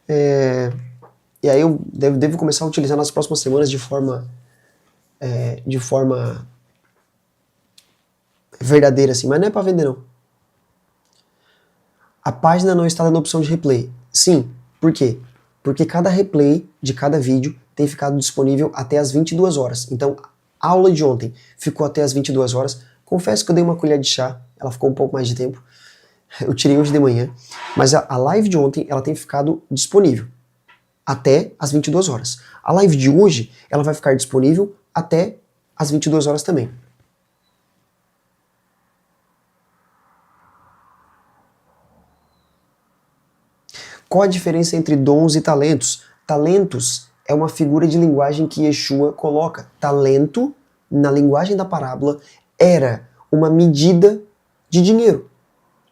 E aí eu devo começar a utilizar nas próximas semanas de forma verdadeira, assim. Mas não é pra vender, não. A página não está dando opção de replay. Sim. Por quê? Porque cada replay de cada vídeo tem ficado disponível até as 22 horas. Então, a aula de ontem ficou até as 22 horas. Confesso que eu dei uma colher de chá. Ela ficou um pouco mais de tempo. Eu tirei hoje de manhã. Mas a live de ontem, ela tem ficado disponível até as 22 horas. A live de hoje, ela vai ficar disponível até as 22 horas também. Qual a diferença entre dons e talentos? Talentos é uma figura de linguagem que Yeshua coloca. Talento, na linguagem da parábola, era uma medida de dinheiro.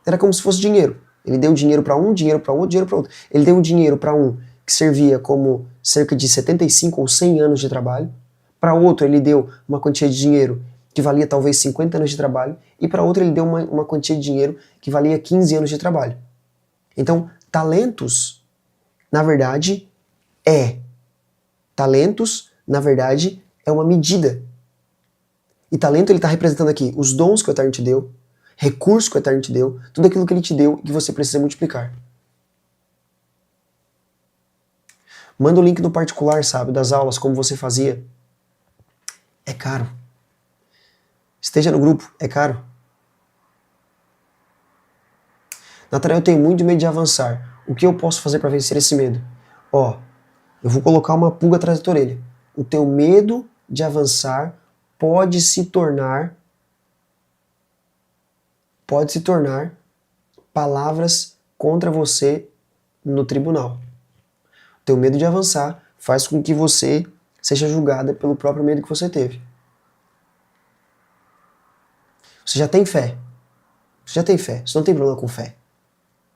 Era como se fosse dinheiro. Ele deu dinheiro para um, dinheiro para outro, dinheiro para outro. Ele deu dinheiro para um que servia como cerca de 75 ou 100 anos de trabalho. Para outro ele deu uma quantia de dinheiro que valia talvez 50 anos de trabalho. E para outro ele deu uma quantia de dinheiro que valia 15 anos de trabalho. Então, talentos, na verdade, é. Talentos, na verdade, é uma medida. E talento, ele está representando aqui os dons que o Eterno te deu, recursos que o Eterno te deu, tudo aquilo que ele te deu e que você precisa multiplicar. Manda o link no particular, sabe, das aulas, como você fazia. É caro. Esteja no grupo, é caro. Natanael, eu tenho muito medo de avançar. O que eu posso fazer para vencer esse medo? Ó, eu vou colocar uma pulga atrás da tua orelha. O teu medo de avançar pode se tornar palavras contra você no tribunal. O teu medo de avançar faz com que você seja julgada pelo próprio medo que você teve. Você já tem fé. Você já tem fé. Você não tem problema com fé.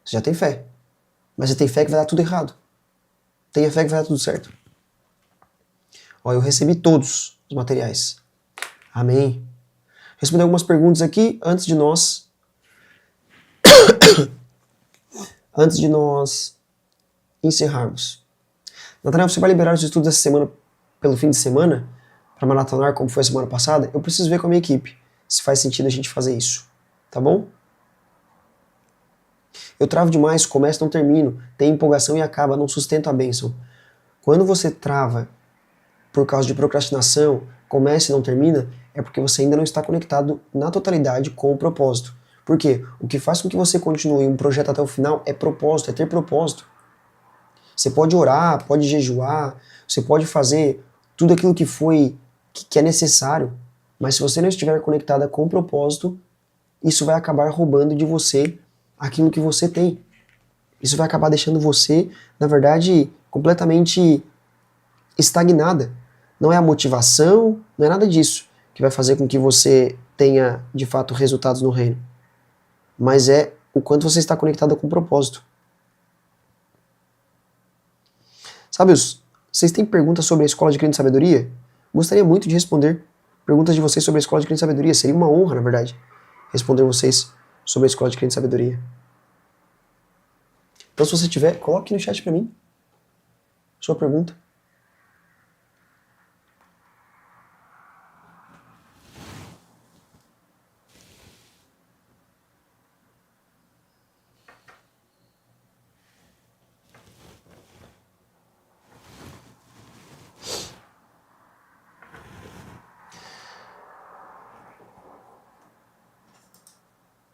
Você já tem fé. Mas você tem fé que vai dar tudo errado. Tenha fé que vai dar tudo certo. Ó, eu recebi todos os materiais. Amém. Responder algumas perguntas aqui antes de nós encerrarmos. Natanael, você vai liberar os estudos essa semana pelo fim de semana para maratonar como foi a semana passada? Eu preciso ver com a minha equipe se faz sentido a gente fazer isso. Tá bom? Eu travo demais, começo e não termino. Tem empolgação e acaba, não sustento a bênção. Quando você trava por causa de procrastinação, começa e não termina, é porque você ainda não está conectado na totalidade com o propósito. Por quê? O que faz com que você continue um projeto até o final é propósito, é ter propósito. Você pode orar, pode jejuar, você pode fazer tudo aquilo que é necessário, mas se você não estiver conectada com o propósito, isso vai acabar roubando de você aquilo que você tem. Isso vai acabar deixando você, na verdade, completamente estagnada. Não é a motivação, não é nada disso que vai fazer com que você tenha, de fato, resultados no reino. Mas é o quanto você está conectado com o propósito. Sabe, vocês têm perguntas sobre a Escola de Crente e Sabedoria? Gostaria muito de responder perguntas de vocês sobre a Escola de Crente e Sabedoria. Seria uma honra, na verdade, responder vocês sobre a Escola de Crente e Sabedoria. Então, se você tiver, coloque no chat para mim sua pergunta.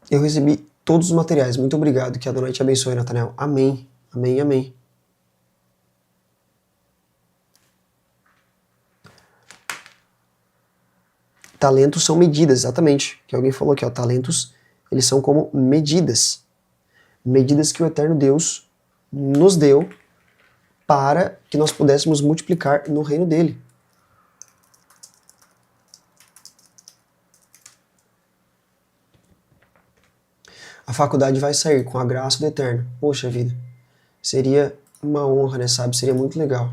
Eu recebi todos os materiais. Muito obrigado. Que a Adonai te abençoe, Natanael. Amém. Amém, amém. Talentos são medidas, exatamente. Que alguém falou aqui, ó. Talentos, eles são como medidas. Medidas que o Eterno Deus nos deu para que nós pudéssemos multiplicar no reino dele. A faculdade vai sair com a graça do Eterno. Poxa vida, seria uma honra, né, sabe? Seria muito legal.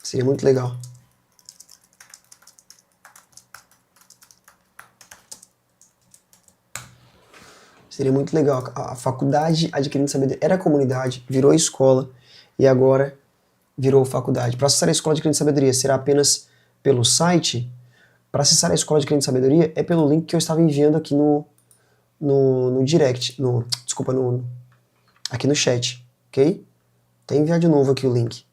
Seria muito legal. Seria muito legal. A faculdade adquirindo sabedoria era comunidade, virou escola e agora virou faculdade. Para acessar a Escola de Adquirindo Sabedoria será apenas pelo site? Para acessar a Escola de Adquirindo Sabedoria é pelo link que eu estava enviando aqui no direct, aqui no chat, ok? Vou enviar de novo aqui o link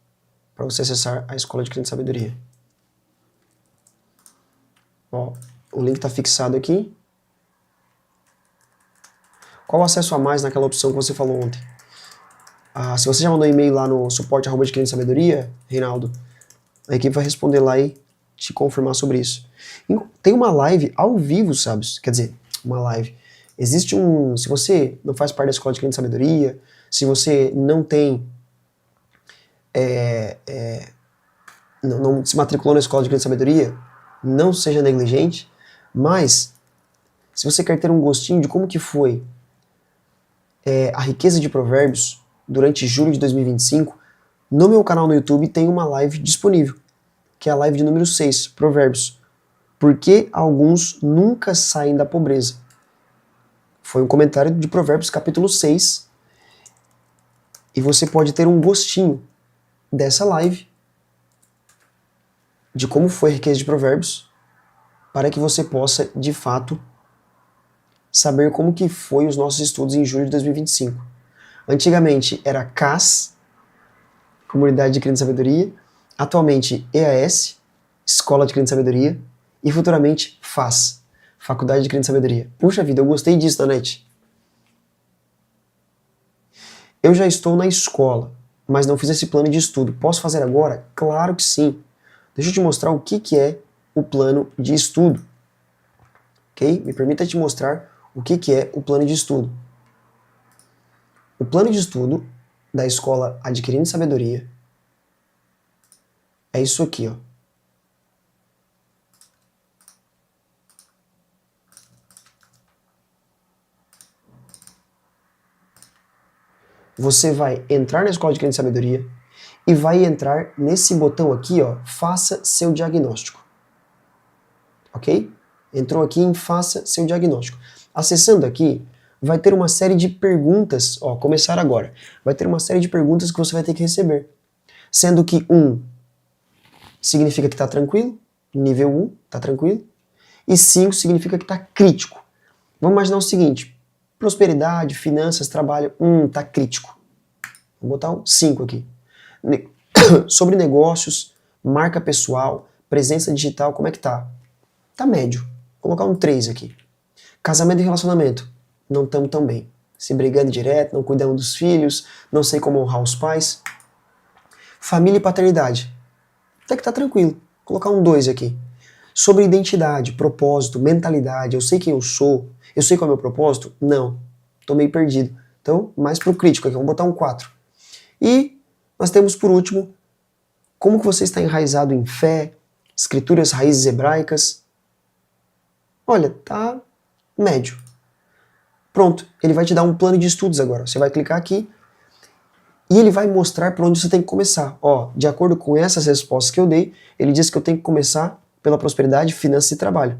para você acessar a Escola de Adquirindo Sabedoria. Ó, o link está fixado aqui. Qual o acesso a mais naquela opção que você falou ontem? Se você já mandou e-mail lá no suporte@adquirindo sabedoria, Reinaldo, a equipe vai responder lá e te confirmar sobre isso. Tem uma live ao vivo, sabe? Quer dizer, uma live. Existe se você não faz parte da Escola de Adquirindo Sabedoria, se você não tem não se matriculou na Escola de Adquirindo Sabedoria, não seja negligente, mas se você quer ter um gostinho de como que foi a riqueza de provérbios durante julho de 2025, no meu canal no YouTube tem uma live disponível, que é a live de número 6, provérbios. Por que alguns nunca saem da pobreza? Foi um comentário de Provérbios capítulo 6, E você pode ter um gostinho dessa live, de como foi a riqueza de provérbios, para que você possa, de fato, saber como que foi os nossos estudos em julho de 2025. Antigamente era CAS, Comunidade de Crente e Sabedoria, atualmente EAS, Escola de Crente e Sabedoria, e futuramente FAS, Faculdade de Crente e Sabedoria. Puxa vida, eu gostei disso, Danete. Eu já estou na escola, mas não fiz esse plano de estudo. Posso fazer agora? Claro que sim. Deixa eu te mostrar o que é o plano de estudo. Ok? Me permita te mostrar o que é o plano de estudo. O plano de estudo da escola Adquirindo Sabedoria é isso aqui, ó. Você vai entrar na escola Adquirindo Sabedoria e vai entrar nesse botão aqui, ó, faça seu diagnóstico. Ok? Entrou aqui em faça seu diagnóstico. Acessando aqui, vai ter uma série de perguntas, ó, começar agora. Vai ter uma série de perguntas que você vai ter que receber. Sendo que 1 significa que está tranquilo, nível 1 está tranquilo, e 5 significa que está crítico. Vamos imaginar o seguinte, prosperidade, finanças, trabalho, está crítico. Vou botar um 5 aqui. Sobre negócios, marca pessoal, presença digital, como é que tá? Tá médio. Vou colocar um 3 aqui. Casamento e relacionamento, não estamos tão bem. Se brigando direto, não cuidamos dos filhos, não sei como honrar os pais. Família e paternidade, até que tá tranquilo. Vou colocar um 2 aqui. Sobre identidade, propósito, mentalidade, eu sei quem eu sou, eu sei qual é o meu propósito? Não, tô meio perdido. Então, mais pro crítico aqui, vamos botar um 4. E nós temos por último, como que você está enraizado em fé, escrituras, raízes hebraicas. Olha, tá médio. Pronto, ele vai te dar um plano de estudos agora. Você vai clicar aqui e ele vai mostrar por onde você tem que começar. Ó, de acordo com essas respostas que eu dei, ele diz que eu tenho que começar pela prosperidade, finanças e trabalho.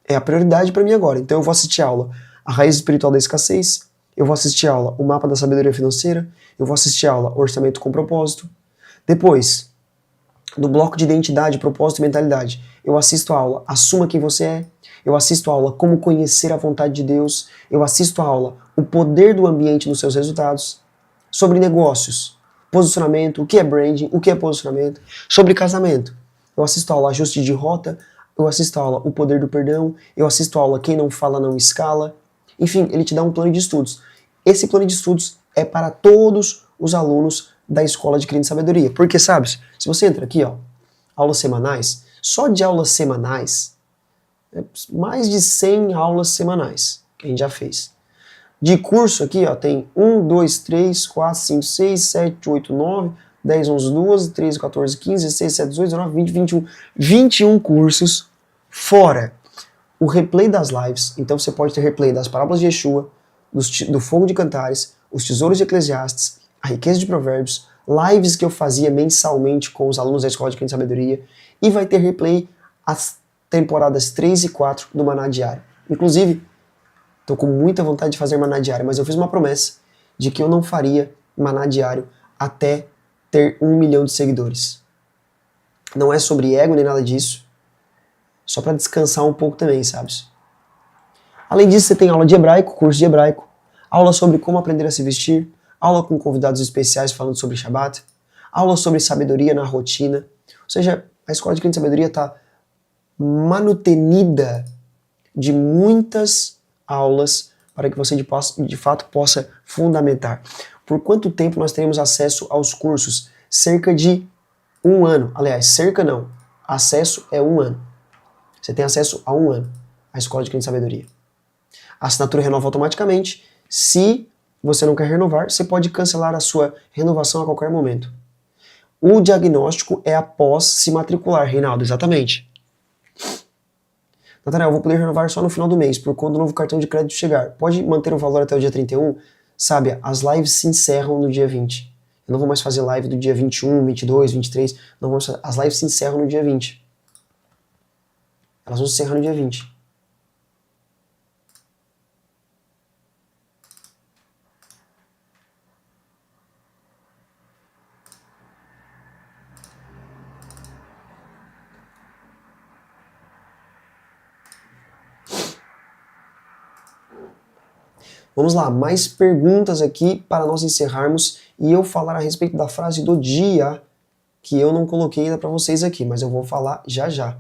É a prioridade para mim agora. Então eu vou assistir a aula A Raiz Espiritual da Escassez, eu vou assistir a aula O Mapa da Sabedoria Financeira, eu vou assistir a aula Orçamento com Propósito. Depois, do bloco de identidade, propósito e mentalidade, eu assisto a aula Assuma Quem Você É, eu assisto a aula Como Conhecer a Vontade de Deus, eu assisto a aula O Poder do Ambiente nos Seus Resultados, sobre negócios, posicionamento, o que é branding, o que é posicionamento, sobre casamento, eu assisto a aula Ajuste de Rota, eu assisto a aula O Poder do Perdão, eu assisto a aula Quem Não Fala Não Escala, enfim, ele te dá um plano de estudos. Esse plano de estudos é para todos os alunos da Escola Adquirindo Sabedoria, porque, sabes, se você entra aqui, ó, aulas semanais, só de aulas semanais, mais de 100 aulas semanais que a gente já fez. De curso aqui, ó, tem 1, 2, 3, 4, 5, 6, 7, 8, 9, 10, 11, 12, 13, 14, 15, 16, 17, 18, 19, 20, 21. 21 cursos, fora o replay das lives. Então você pode ter replay das parábolas de Yeshua, do Fogo de Cantares, os Tesouros de Eclesiastes, a Riqueza de Provérbios, lives que eu fazia mensalmente com os alunos da Escola de Crente e Sabedoria, e vai ter replay as temporadas 3 e 4 do Maná Diário. Inclusive, tô com muita vontade de fazer Maná Diário, mas eu fiz uma promessa de que eu não faria Maná Diário até ter 1 milhão de seguidores. Não é sobre ego nem nada disso, só para descansar um pouco também, sabes? Além disso, você tem aula de hebraico, curso de hebraico, aula sobre como aprender a se vestir, aula com convidados especiais falando sobre Shabbat, aula sobre sabedoria na rotina. Ou seja, a Escola de Crente e Sabedoria está manutenida de muitas aulas para que você de fato possa fundamentar. Por quanto tempo nós teremos acesso aos cursos? Cerca de 1 ano. Aliás, cerca não. Acesso é 1 ano. Você tem acesso a 1 ano à Escola de Crente e Sabedoria. A assinatura renova automaticamente. Se você não quer renovar, você pode cancelar a sua renovação a qualquer momento. O diagnóstico é após se matricular, Reinaldo, exatamente. Natanael, eu vou poder renovar só no final do mês, por quando o novo cartão de crédito chegar. Pode manter o valor até o dia 31? Sabe, as lives se encerram no dia 20. Eu não vou mais fazer live do dia 21, 22, 23. Não vamos fazer. As lives se encerram no dia 20. Elas vão se encerrar no dia 20. Vamos lá, mais perguntas aqui para nós encerrarmos e eu falar a respeito da frase do dia, que eu não coloquei ainda para vocês aqui, mas eu vou falar já já.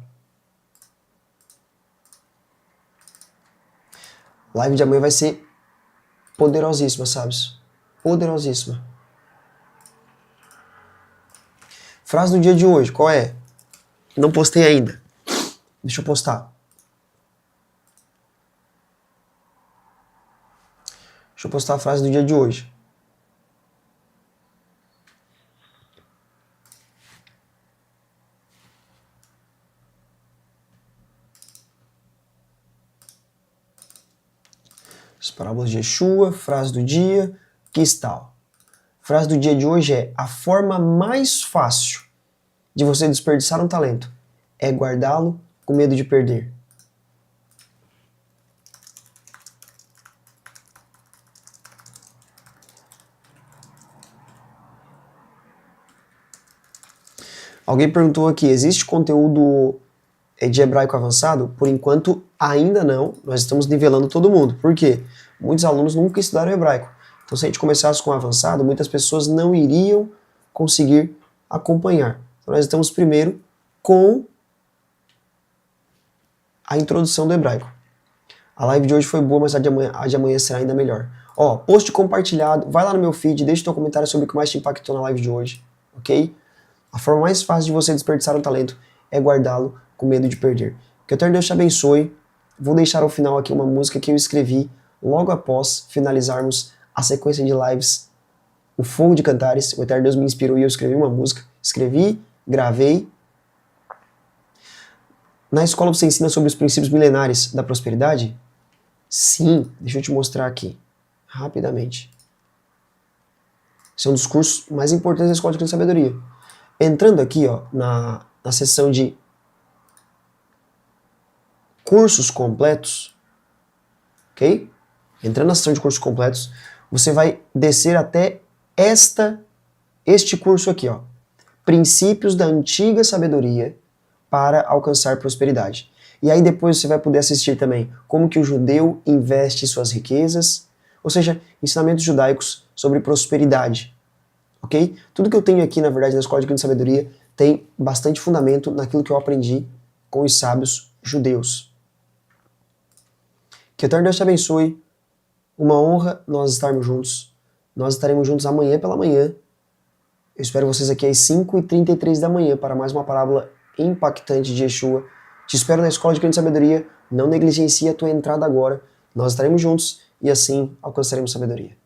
Live de amanhã vai ser poderosíssima, sabes? Poderosíssima. Frase do dia de hoje, qual é? Não postei ainda. Deixa eu postar. Deixa eu postar a frase do dia de hoje. As parábolas de Yeshua, frase do dia, que tal? Frase do dia de hoje é: a forma mais fácil de você desperdiçar um talento é guardá-lo com medo de perder. Alguém perguntou aqui, existe conteúdo de hebraico avançado? Por enquanto, ainda não. Nós estamos nivelando todo mundo. Por quê? Muitos alunos nunca estudaram hebraico. Então, se a gente começasse com avançado, muitas pessoas não iriam conseguir acompanhar. Então, nós estamos primeiro com a introdução do hebraico. A live de hoje foi boa, mas a de amanhã será ainda melhor. Ó, post compartilhado, vai lá no meu feed, deixa o teu comentário sobre o que mais te impactou na live de hoje, ok? A forma mais fácil de você desperdiçar um talento é guardá-lo com medo de perder. Que o Eterno Deus te abençoe. Vou deixar ao final aqui uma música que eu escrevi logo após finalizarmos a sequência de lives O Fogo de Cantares. O Eterno Deus me inspirou e eu escrevi uma música. Escrevi, gravei. Na escola você ensina sobre os princípios milenares da prosperidade? Sim, deixa eu te mostrar aqui, rapidamente. Esse é um dos cursos mais importantes da Escola de Criança e Sabedoria. Entrando aqui, ó, na seção de cursos completos, ok? Entrando na seção de cursos completos, você vai descer até este curso aqui, ó. Princípios da Antiga Sabedoria para alcançar prosperidade. E aí depois você vai poder assistir também como que o judeu investe suas riquezas, ou seja, ensinamentos judaicos sobre prosperidade. Ok? Tudo que eu tenho aqui, na verdade, na Escola de Criança e Sabedoria tem bastante fundamento naquilo que eu aprendi com os sábios judeus. Que o Eterno Deus te abençoe. Uma honra nós estarmos juntos. Nós estaremos juntos amanhã pela manhã. Eu espero vocês aqui às 5h33 da manhã para mais uma parábola impactante de Yeshua. Te espero na Escola de Criança e Sabedoria. Não negligencie a tua entrada agora. Nós estaremos juntos e assim alcançaremos sabedoria.